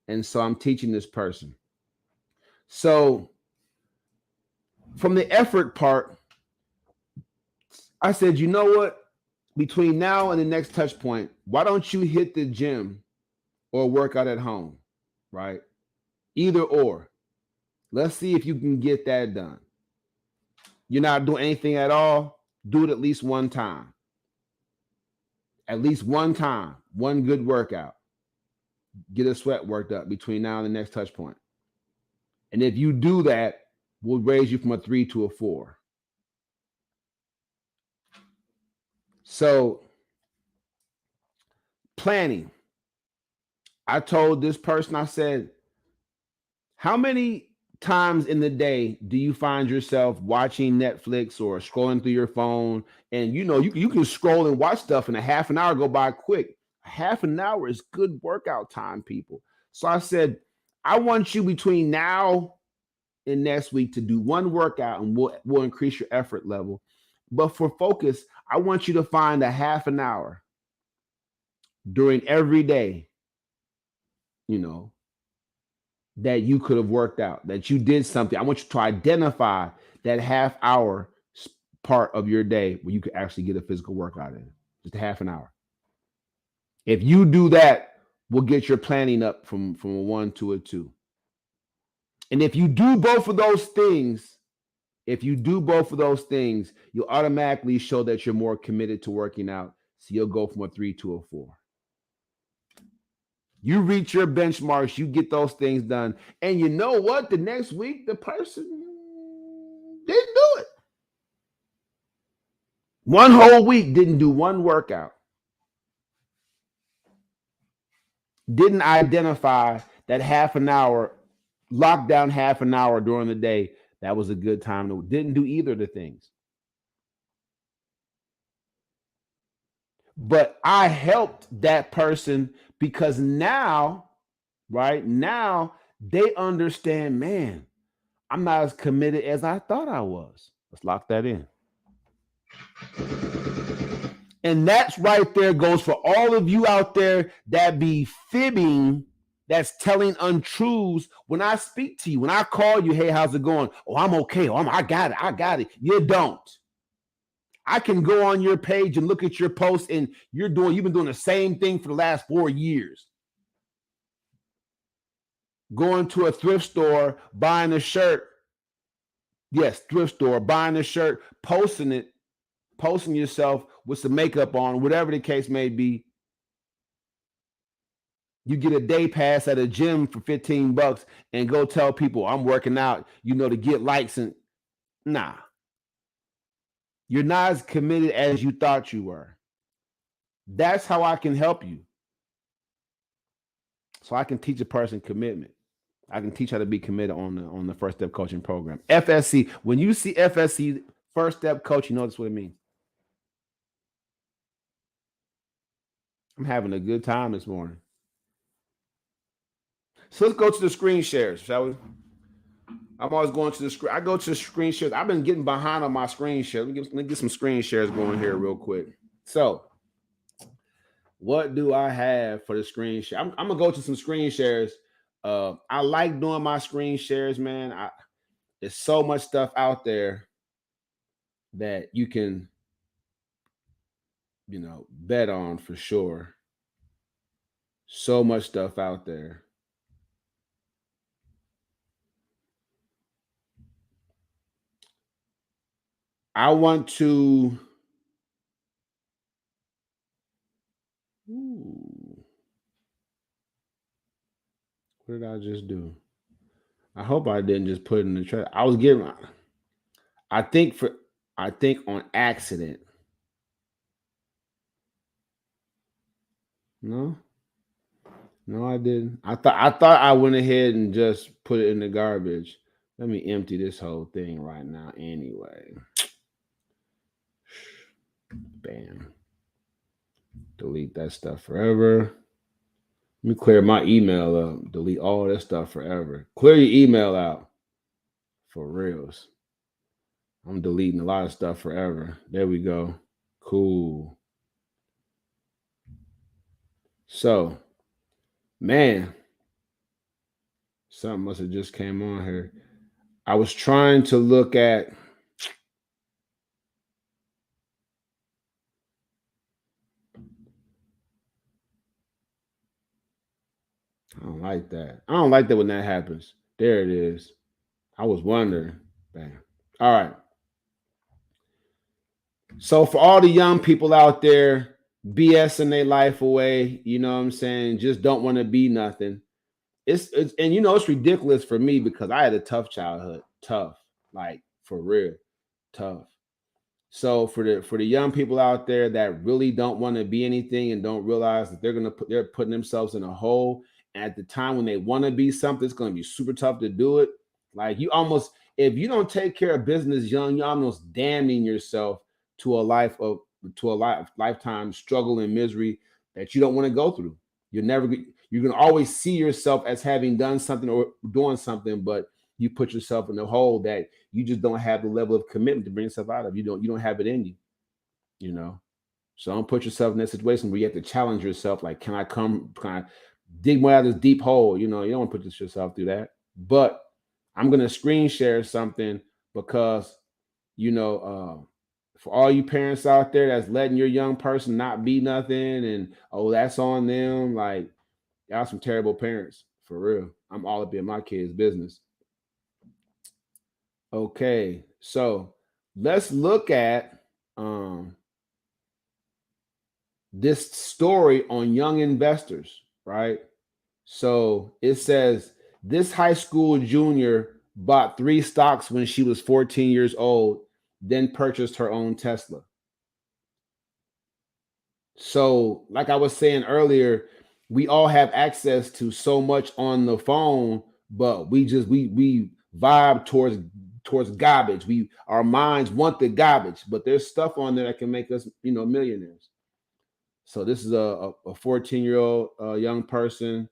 And so I'm teaching this person. So from the effort part, I said, you know what? Between now and the next touch point, why don't you hit the gym or work out at home? Right? Either or. Let's see if you can get that done. You're not doing anything at all, do it at least one time. At least one time, one good workout. Get a sweat worked up between now and the next touch point. And if you do that, we'll raise you from a 3 to a 4. So, planning. I told this person, I said, how many times in the day do you find yourself watching Netflix or scrolling through your phone? And you can scroll and watch stuff and a half an hour go by quick. Half an hour is good workout time, people. So I said, I want you between now and next week to do one workout, and we'll increase your effort level. But for focus, I want you to find a half an hour during every day, you know, that you could have worked out, that you did something. I want you to identify that half hour part of your day where you could actually get a physical workout in, just a half an hour. If you do that, we'll get your planning up from a 1 to a 2. And if you do both of those things, you'll automatically show that you're more committed to working out. So you'll go from a 3 to a 4. You reach your benchmarks, you get those things done. And you know what? The next week, the person didn't do it. One whole week, didn't do one workout. Didn't identify that half an hour, lock down half an hour during the day. That was a good time. Didn't do either of the things. But I helped that person because now, right now, they understand, man, I'm not as committed as I thought I was. Let's lock that in. And that's right there goes for all of you out there that be fibbing, that's telling untruths. When I speak to you, when I call you, hey, how's it going? Oh, I'm okay. Oh, I got it. You don't. I can go on your page and look at your posts, and you've been doing the same thing for the last 4 years. Going to a thrift store, buying a shirt. Yes, thrift store, buying a shirt, posting yourself with some makeup on, whatever the case may be. You get a day pass at a gym for $15 and go tell people I'm working out, to get likes. And nah, you're not as committed as you thought you were. That's how I can help you. So I can teach a person commitment. I can teach how to be committed on the First Step Coaching Program. FSC. When you see FSC, First Step Coach, you know that's what it means. I'm having a good time this morning. So let's go to the screen shares, shall we? I'm always going to the screen. I go to the screen shares. I've been getting behind on my screen shares. Let me get some screen shares going here real quick. So, what do I have for the screen share? I'm gonna go to some screen shares. I like doing my screen shares, man. There's so much stuff out there that you can, bet on for sure. So much stuff out there. I want to. What did I just do? I hope I didn't just put it in the trash. I was getting. I think on accident. No, I didn't. I thought I went ahead and just put it in the garbage. Let me empty this whole thing right now. Anyway, bam. Delete that stuff forever. Let me clear my email up. Delete all this stuff forever. Clear your email out. For reals. I'm deleting a lot of stuff forever. There we go. Cool. So, man, something must have just came on here. I was trying to look at. I don't like that. I don't like that when that happens. There it is. I was wondering. Bang. All right. So for all the young people out there BSing their life away, you know what I'm saying? Just don't want to be nothing. It's and it's ridiculous for me because I had a tough childhood. Tough. Like for real. Tough. So for the young people out there that really don't want to be anything and don't realize that they're putting themselves in a hole. And at the time when they want to be something, it's going to be super tough to do it. Like if you don't take care of business young, you're almost damning yourself to a lifetime struggle and misery that you don't want to go through. You're going to always see yourself as having done something or doing something, but you put yourself in a hole that you just don't have the level of commitment to bring yourself out of. You don't have it in you. So don't put yourself in that situation where you have to challenge yourself. Like, can I dig more out of this deep hole? You don't want to put yourself through that. But I'm gonna screen share something because for all you parents out there that's letting your young person not be nothing and that's on them. Like, y'all some terrible parents for real. I'm all up in my kids' business. Okay, so let's look at this story on young investors, right? So it says this high school junior bought 3 stocks when she was 14 years old, then purchased her own Tesla. So, like I was saying earlier, we all have access to so much on the phone, but we vibe towards garbage. Our minds want the garbage, but there's stuff on there that can make us, millionaires. So this is a 14-year-old young person,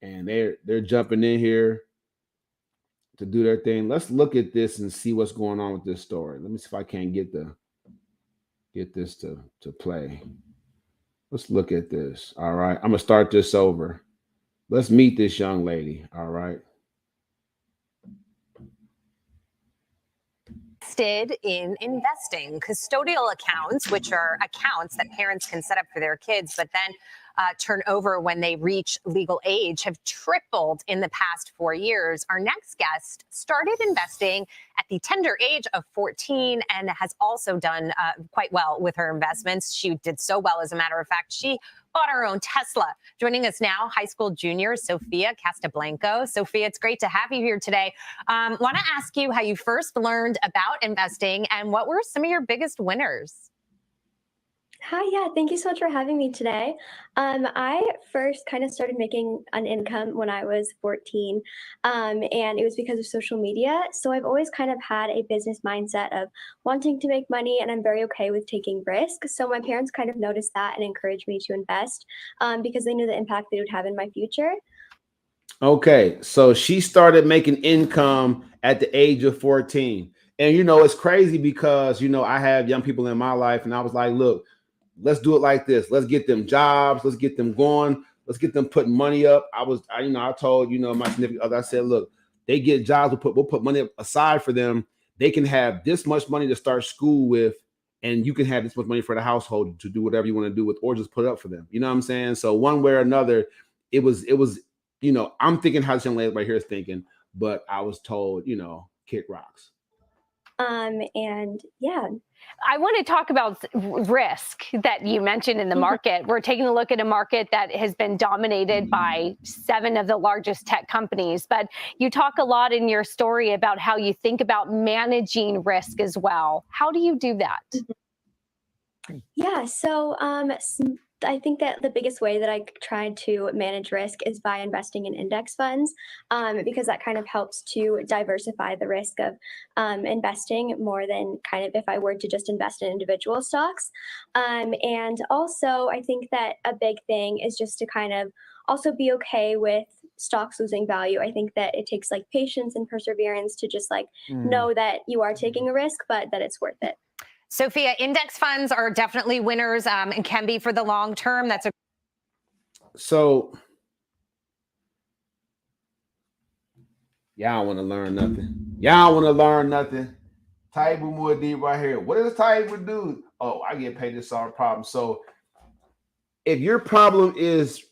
and they're jumping in here to do their thing. Let's look at this and see what's going on with this story. Let me see if I can't get this to play. Let's look at this. All right, I'm gonna start this over. Let's meet this young lady. All right. In investing. Custodial accounts, which are accounts that parents can set up for their kids, but then turn over when they reach legal age, have tripled in the past 4 years. Our next guest started investing at the tender age of 14 and has also done quite well with her investments. She did so well, as a matter of fact, she bought her own Tesla. Joining us now, high school junior Sophia Castablanco. Sophia, it's great to have you here today. Want to ask you how you first learned about investing and what were some of your biggest winners? Hi, yeah, thank you so much for having me today. I first kind of started making an income when I was 14, and it was because of social media. So I've always kind of had a business mindset of wanting to make money, and I'm very okay with taking risk. So my parents kind of noticed that and encouraged me to invest because they knew the impact they would have in my future. Okay, so she started making income at the age of 14. And it's crazy because I have young people in my life, and I was like, look, let's do it like this. Let's get them jobs. Let's get them going. Let's get them putting money up. I told, my significant other, I said, look, they get jobs. We'll put money aside for them. They can have this much money to start school with, and you can have this much money for the household to do whatever you want to do with, or just put it up for them. You know what I'm saying? So one way or another, it was, I'm thinking how this young lady right here is thinking, but I was told, kick rocks. And yeah. I want to talk about risk that you mentioned in the market. We're taking a look at a market that has been dominated by 7 of the largest tech companies, but you talk a lot in your story about how you think about managing risk as well. How do you do that? Yeah, so I think that the biggest way that I try to manage risk is by investing in index funds, because that kind of helps to diversify the risk of investing more than kind of if I were to just invest in individual stocks. And also, I think that a big thing is just to kind of also be okay with stocks losing value. I think that it takes like patience and perseverance to just like know that you are taking a risk, but that it's worth it. Sophia, index funds are definitely winners and can be for the long term. That's a So y'all want to learn nothing. Y'all want to learn nothing. Taibu more deep right here. What does Taibu do? Oh, I get paid to solve problems. So if your problem is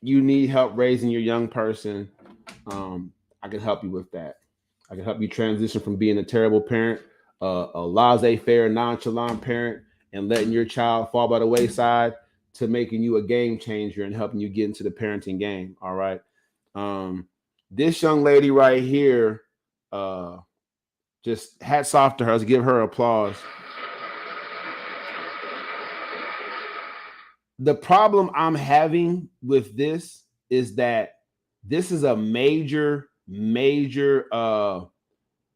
you need help raising your young person, I can help you with that. I can help you transition from being a terrible parent, a laissez-faire, nonchalant parent, and letting your child fall by the wayside to making you a game changer and helping you get into the parenting game. All right. This young lady right here, just hats off to her. Let's give her applause. The problem I'm having with this is that this is a major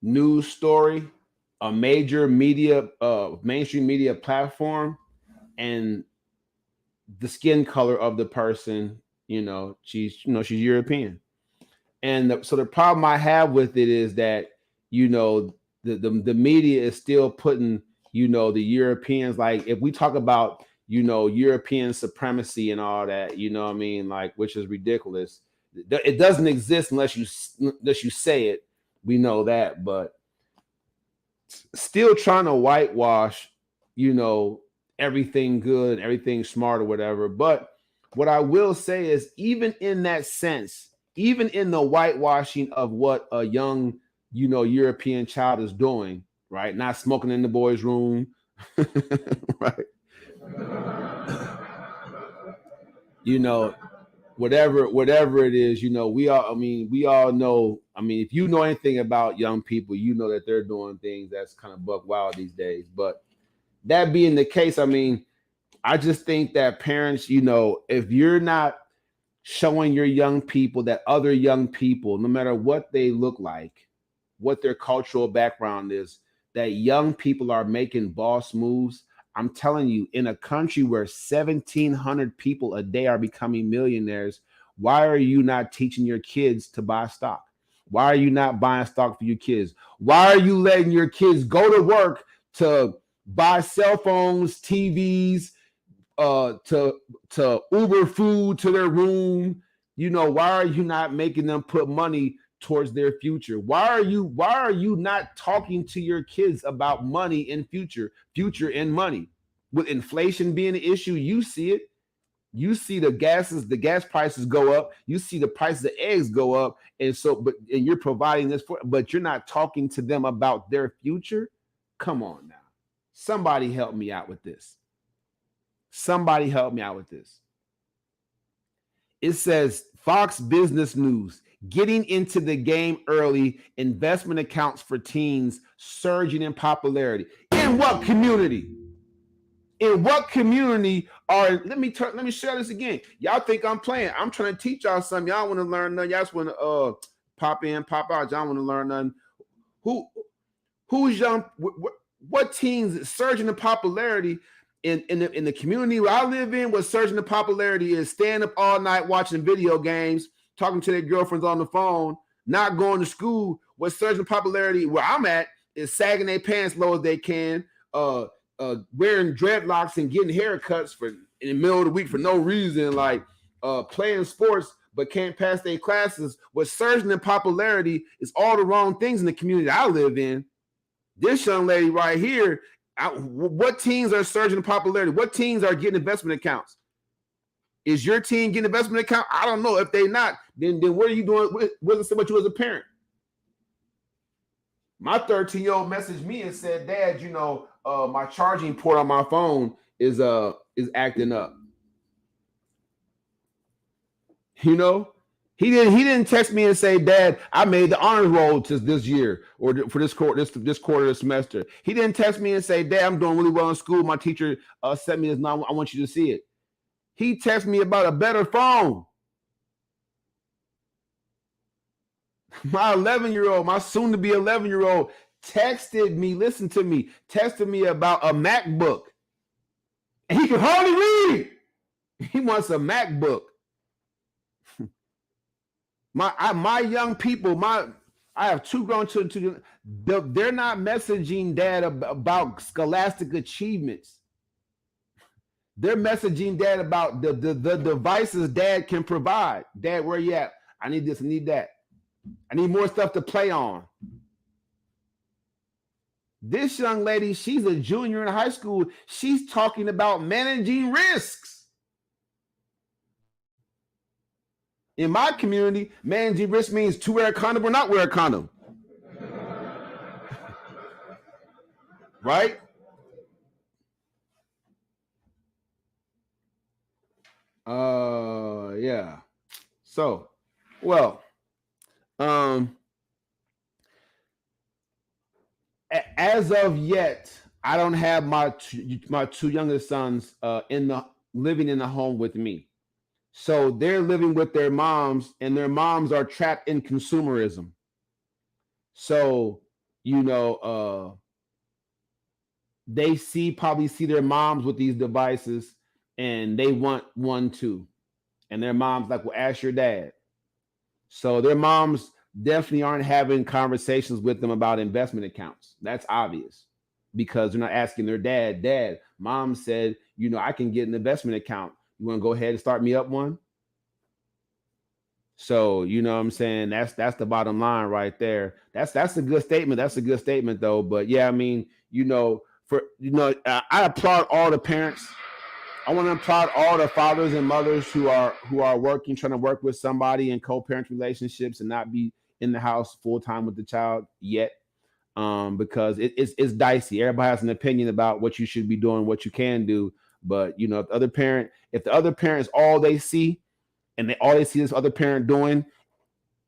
news story, a major media, mainstream media platform, and the skin color of the person, she's European. And so the problem I have with it is that, the media is still putting, the Europeans, like if we talk about, European supremacy and all that, like, which is ridiculous. It doesn't exist unless you say it. We know that, but still trying to whitewash, everything good, everything smart or whatever. But what I will say is, even in that sense, even in the whitewashing of what a young, European child is doing, right? Not smoking in the boys' room, right? Whatever it is, we all know. I mean, if you know anything about young people, you know that they're doing things that's kind of buck wild these days. But that being the case, I mean, I just think that parents, if you're not showing your young people that other young people, no matter what they look like, what their cultural background is, that young people are making boss moves. I'm telling you, in a country where 1,700 people a day are becoming millionaires, why are you not teaching your kids to buy stock? Why are you not buying stock for your kids? Why are you letting your kids go to work to buy cell phones, TVs, to Uber food to their room? Why are you not making them put money towards their future? Why are you not talking to your kids about money and future and money? With inflation being an issue, you see it. You see the gas prices go up. You see the prices of eggs go up, and you're providing this but you're not talking to them about their future. Come on now, somebody help me out with this. Somebody help me out with this. It says Fox Business News, getting into the game early, investment accounts for teens surging in popularity. In what community? In what community let me share this again. Y'all think I'm playing. I'm trying to teach y'all something. Y'all want to learn nothing. Y'all just want to pop in, pop out. Y'all want to learn nothing. Who's young? What teens surging in popularity? In the community where I live in, what surging in popularity is staying up all night watching video games, talking to their girlfriends on the phone, not going to school. What surging in popularity where I'm at is sagging their pants low as they can, wearing dreadlocks and getting haircuts in the middle of the week for no reason, like playing sports but can't pass their classes. What surging in popularity is all the wrong things in the community I live in. This young lady right here, what teens are surging in popularity? What teens are getting investment accounts? Is your teen getting investment account? I don't know. If they're not, then what are you doing? What does it say about you as a parent? My 13-year-old messaged me and said, "Dad, my charging port on my phone is acting up." He didn't text me and say, "Dad, I made the honors roll this year or for this quarter, this quarter of the semester." He didn't text me and say, "Dad, I'm doing really well in school. My teacher sent me this. Now I want you to see it." He texted me about a better phone. My 11-year-old, my soon-to-be 11-year-old texted me, listen to me, texted me about a MacBook. And he can hardly read. He wants a MacBook. My young people, I have 2 grown children. They're not messaging dad about scholastic achievements. They're messaging dad about the devices dad can provide. Dad, where you at? I need this, I need that. I need more stuff to play on. This young lady, she's a junior in high school. She's talking about managing risks. In my community, managing risk means to wear a condom or not wear a condom. Right? Yeah. So, well, as of yet, I don't have my 2 youngest sons living in the home with me. So they're living with their moms, and their moms are trapped in consumerism. So, they probably see their moms with these devices, and they want one too. And their mom's like, well, ask your dad. So their moms definitely aren't having conversations with them about investment accounts. That's obvious, because they're not asking their dad, mom said, I can get an investment account. You want to go ahead and start me up one? So, what I'm saying? That's the bottom line right there. That's a good statement. That's a good statement though. But yeah, I mean, I applaud all the parents. I want to applaud all the fathers and mothers who are working, trying to work with somebody in co-parent relationships and not be in the house full time with the child yet. Because it's dicey. Everybody has an opinion about what you should be doing, what you can do. But if the other parent is all they see, and all they see this other parent doing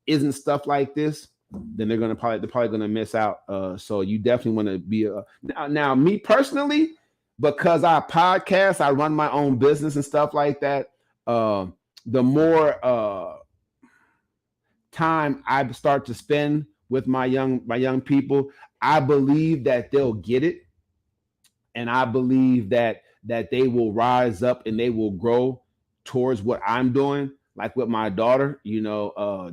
isn't stuff like this, then they're probably gonna miss out. So you definitely want to be now me personally, because I podcast, I run my own business and stuff like that. The more time I start to spend with my young people, I believe that they'll get it, and I believe that they will rise up and they will grow towards what I'm doing. Like with my daughter,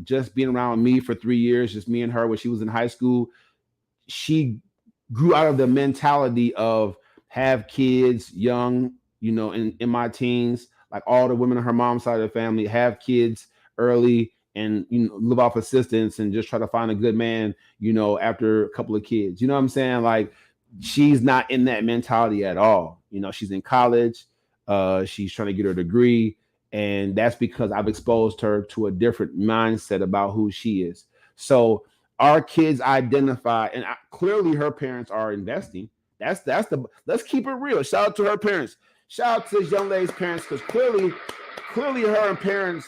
just being around me for 3 years, just me and her when she was in high school, she grew out of the mentality of have kids young, in my teens, like all the women on her mom's side of the family, have kids early and live off assistance and just try to find a good man, after a couple of kids. You know what I'm saying? Like, she's not in that mentality at all. She's in college. She's trying to get her degree. And that's because I've exposed her to a different mindset about who she is. So our kids identify, and clearly her parents are investing. Let's keep it real. Shout out to her parents. Shout out to this young lady's parents, because clearly her parents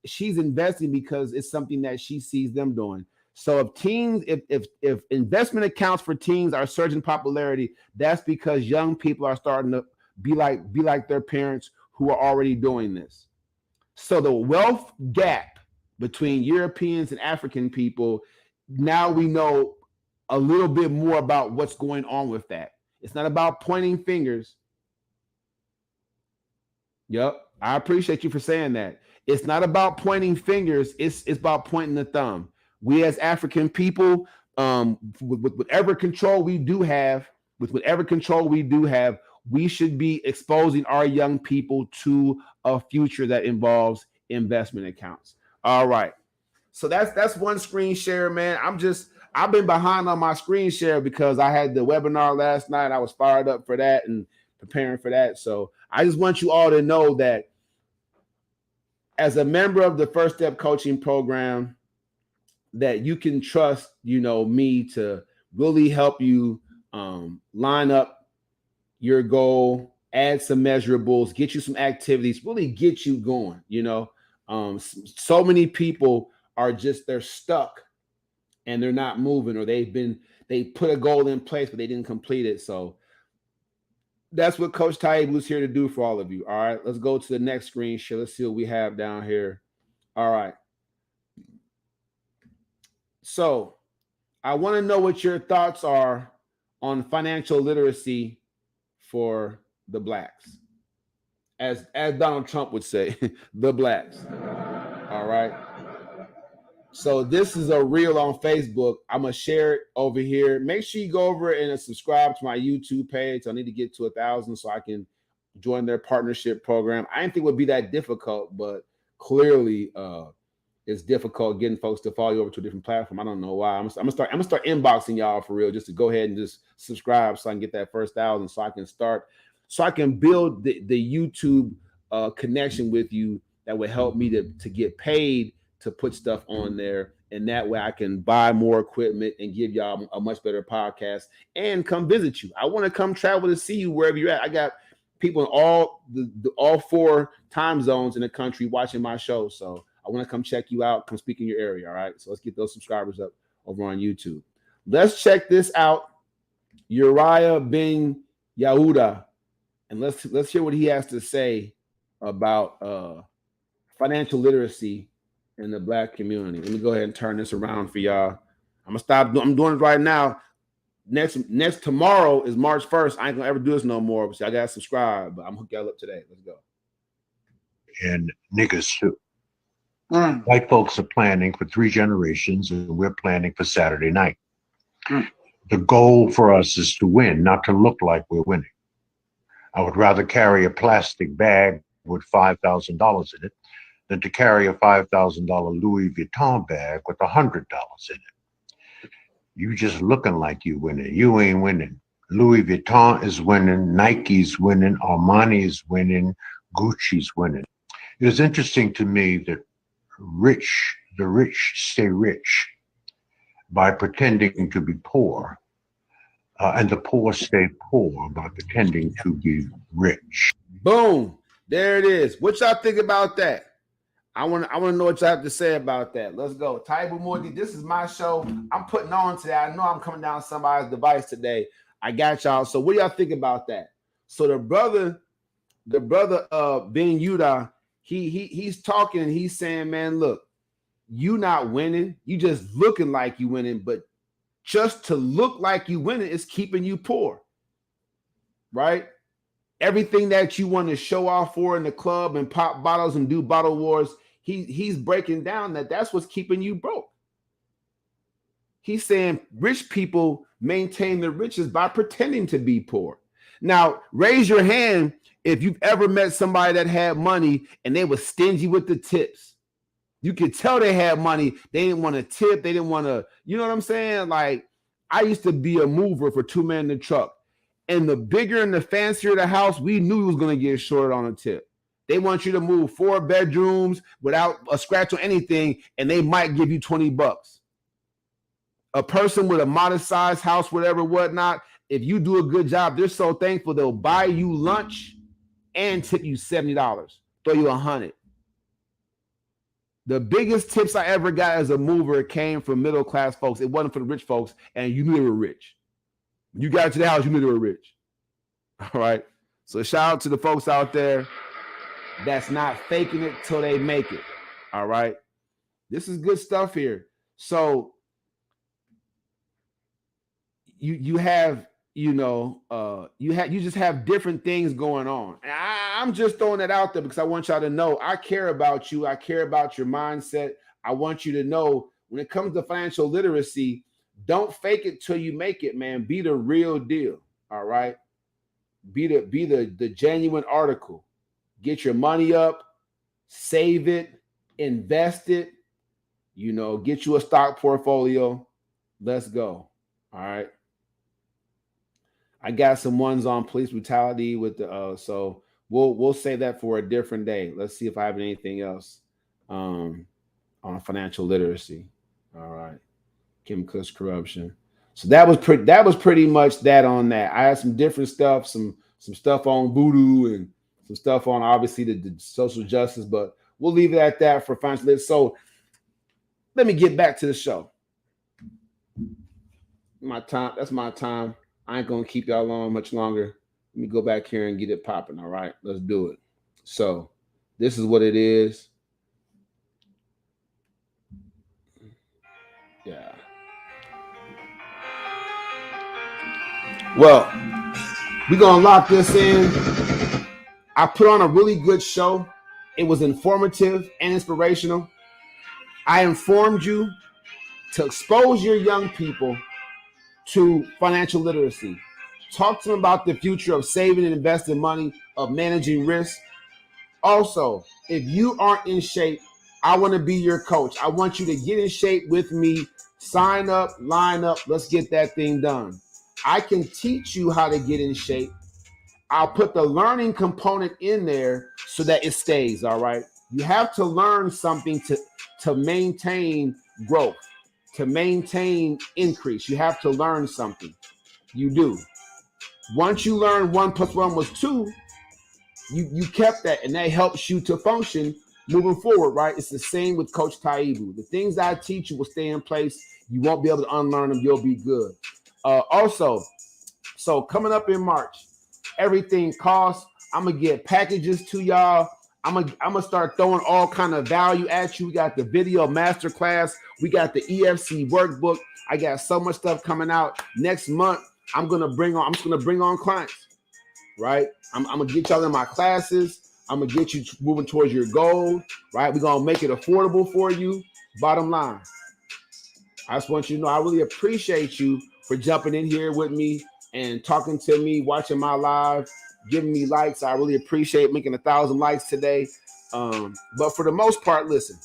she's investing because it's something that she sees them doing. So if investment accounts for teens are surging popularity, that's because young people are starting to be like their parents who are already doing this. So the wealth gap between Europeans and African people, now we know a little bit more about what's going on with that. It's not about pointing fingers. Yep, I appreciate you for saying that. It's not about pointing fingers. It's about pointing the thumb. We as African people, with whatever control we do have, we should be exposing our young people to a future that involves investment accounts. All right. So that's one screen share, man. I've been behind on my screen share because I had the webinar last night. I was fired up for that and preparing for that. So I just want you all to know that as a member of the First Step Coaching Program, that you can trust, me to really help you line up your goal, add some measurables, get you some activities, really get you going. So many people they're stuck and they're not moving, or they put a goal in place, but they didn't complete it. So That's what Coach Taibu is here to do for all of you. All right, let's go to the next screen share. Let's see what we have down here. All right. So I want to know what your thoughts are on financial literacy for the blacks. As Donald Trump would say, the blacks. All right. So this is a reel on Facebook. I'm gonna share it over here. Make sure you go over and subscribe to my YouTube page. I need to get to 1,000 so I can join their partnership program. I didn't think it would be that difficult, but clearly it's difficult getting folks to follow you over to a different platform. I don't know why. I'm gonna start inboxing y'all for real, just to go ahead and just subscribe so I can get that first 1,000 so I can build the YouTube connection with you that would help me to get paid to put stuff on there, and that way I can buy more equipment and give y'all a much better podcast and come visit you. I want to come travel to see you wherever you're at. I got people in all 4 time zones in the country watching my show, so I want to come check you out, come speak in your area. All right, so let's get those subscribers up over on YouTube. Let's check this out, Uriah bin Yehuda, and let's hear what he has to say about financial literacy in the black community. Let me go ahead and turn this around for y'all. I'm doing it right now. Next tomorrow is March 1st. I ain't gonna ever do this no more, so I gotta subscribe, but I'm hooking y'all up today. Let's go. And niggas too. White folks are planning for 3 generations, and we're planning for Saturday night. The goal for us is to win, not to look like we're winning. I would rather carry a plastic bag with $5,000 in it than to carry a $5,000 Louis Vuitton bag with $100 in it. You just looking like you winning. You ain't winning. Louis Vuitton is winning. Nike's winning. Armani's winning. Gucci's winning. It is interesting to me that the rich stay rich by pretending to be poor, and the poor stay poor by pretending to be rich. Boom. There it is. What y'all think about that? I want to know what y'all have to say about that. Let's go. Taibu Mordi, this is my show. I'm putting on today. I know I'm coming down somebody's device today. I got y'all. So what do y'all think about that? So the brother Ben Yuda, he's talking and he's saying, man, look, you not winning. You just looking like you winning, but just to look like you winning is keeping you poor. Right? Everything that you want to show off for in the club and pop bottles and do bottle wars, he's breaking down that's what's keeping you broke. He's saying rich people maintain their riches by pretending to be poor. Now, raise your hand if you've ever met somebody that had money and they were stingy with the tips. You could tell they had money. They didn't want to tip. They didn't want to, you know what I'm saying? Like, I used to be a mover for 2 men in the truck. And the bigger and the fancier the house, we knew we was going to get shorted on a tip. They want you to move 4 bedrooms without a scratch or anything, and they might give you $20. A person with a modest size house, whatever, whatnot, if you do a good job, they're so thankful they'll buy you lunch and tip you $70, throw you $100. The biggest tips I ever got as a mover came from middle-class folks. It wasn't for the rich folks, and you knew they were rich. When you got to the house, you knew they were rich. All right? So shout out to the folks out there that's not faking it till they make it. All right? This is good stuff here. So you have, you just have different things going on. And I'm just throwing that out there because I want y'all to know I care about you. I care about your mindset. I want you to know when it comes to financial literacy, don't fake it till you make it, man. Be the real deal. All right. Be the genuine article. Get your money up, save it, invest it, get you a stock portfolio. Let's go. All right. I got some ones on police brutality with the so we'll save that for a different day. Let's see if I have anything else on financial literacy. All right. Kim Cook's corruption. So that was pretty much that on that. I had some different stuff, some stuff on voodoo and some stuff on obviously the social justice, but we'll leave it at that for financial literacy. So let me get back to the show. My time, that's my time. I ain't gonna keep y'all on much longer. Let me go back here and get it popping. All right, let's do it. So this is what it is. Yeah. Well, we're going to lock this in. I put on a really good show. It was informative and inspirational. I informed you to expose your young people to financial literacy. Talk to them about the future of saving and investing money, of managing risk. Also, if you aren't in shape, I want to be your coach. I want you to get in shape with me. Sign up, line up. Let's get that thing done. I can teach you how to get in shape. I'll put the learning component in there so that it stays, all right? You have to learn something to maintain growth, to maintain increase. You have to learn something. You do. Once you learn 1 + 1 was 2, you kept that, and that helps you to function moving forward, right? It's the same with Coach Taibu. The things I teach you will stay in place. You won't be able to unlearn them. You'll be good. Also, so coming up in March, everything costs. I'm gonna get packages to y'all. I'm gonna start throwing all kind of value at you. We got the video masterclass. We got the EFC workbook. I got so much stuff coming out next month. I'm just gonna bring on clients, right? I'm gonna get y'all in my classes. I'm gonna get you moving towards your goal, right? We're gonna make it affordable for you. Bottom line, I just want you to know I really appreciate you for jumping in here with me and talking to me, watching my live, giving me likes. I really appreciate making 1,000 likes today. But for the most part, listen,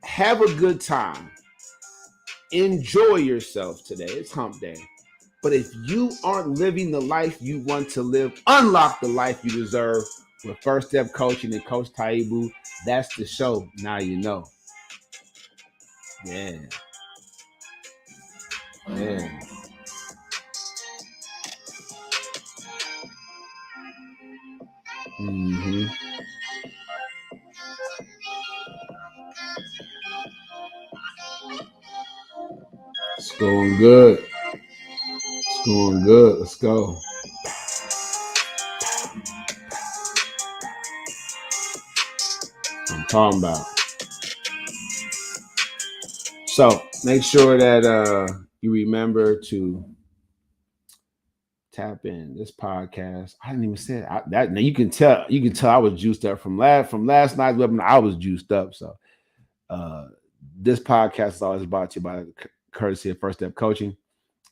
have a good time. Enjoy yourself today. It's hump day. But if you aren't living the life you want to live, unlock the life you deserve with First Step Coaching and Coach Taibu. That's the show. Now you know. Yeah. Yeah. Mm-hmm. It's going good. It's going good. Let's go. I'm talking about. So make sure that you remember to tap in this podcast. I didn't even say that. Now you can tell I was juiced up from last night's webinar. I was juiced up. So this podcast is always brought to you by the courtesy of First Step Coaching.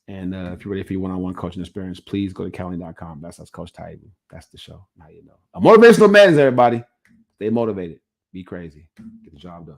And if you're ready for your one-on-one coaching experience, please go to Calendly.com. That's us, Coach Taibu. That's the show. Now you know. A motivational madness, everybody. Stay motivated. Be crazy. Get the job done.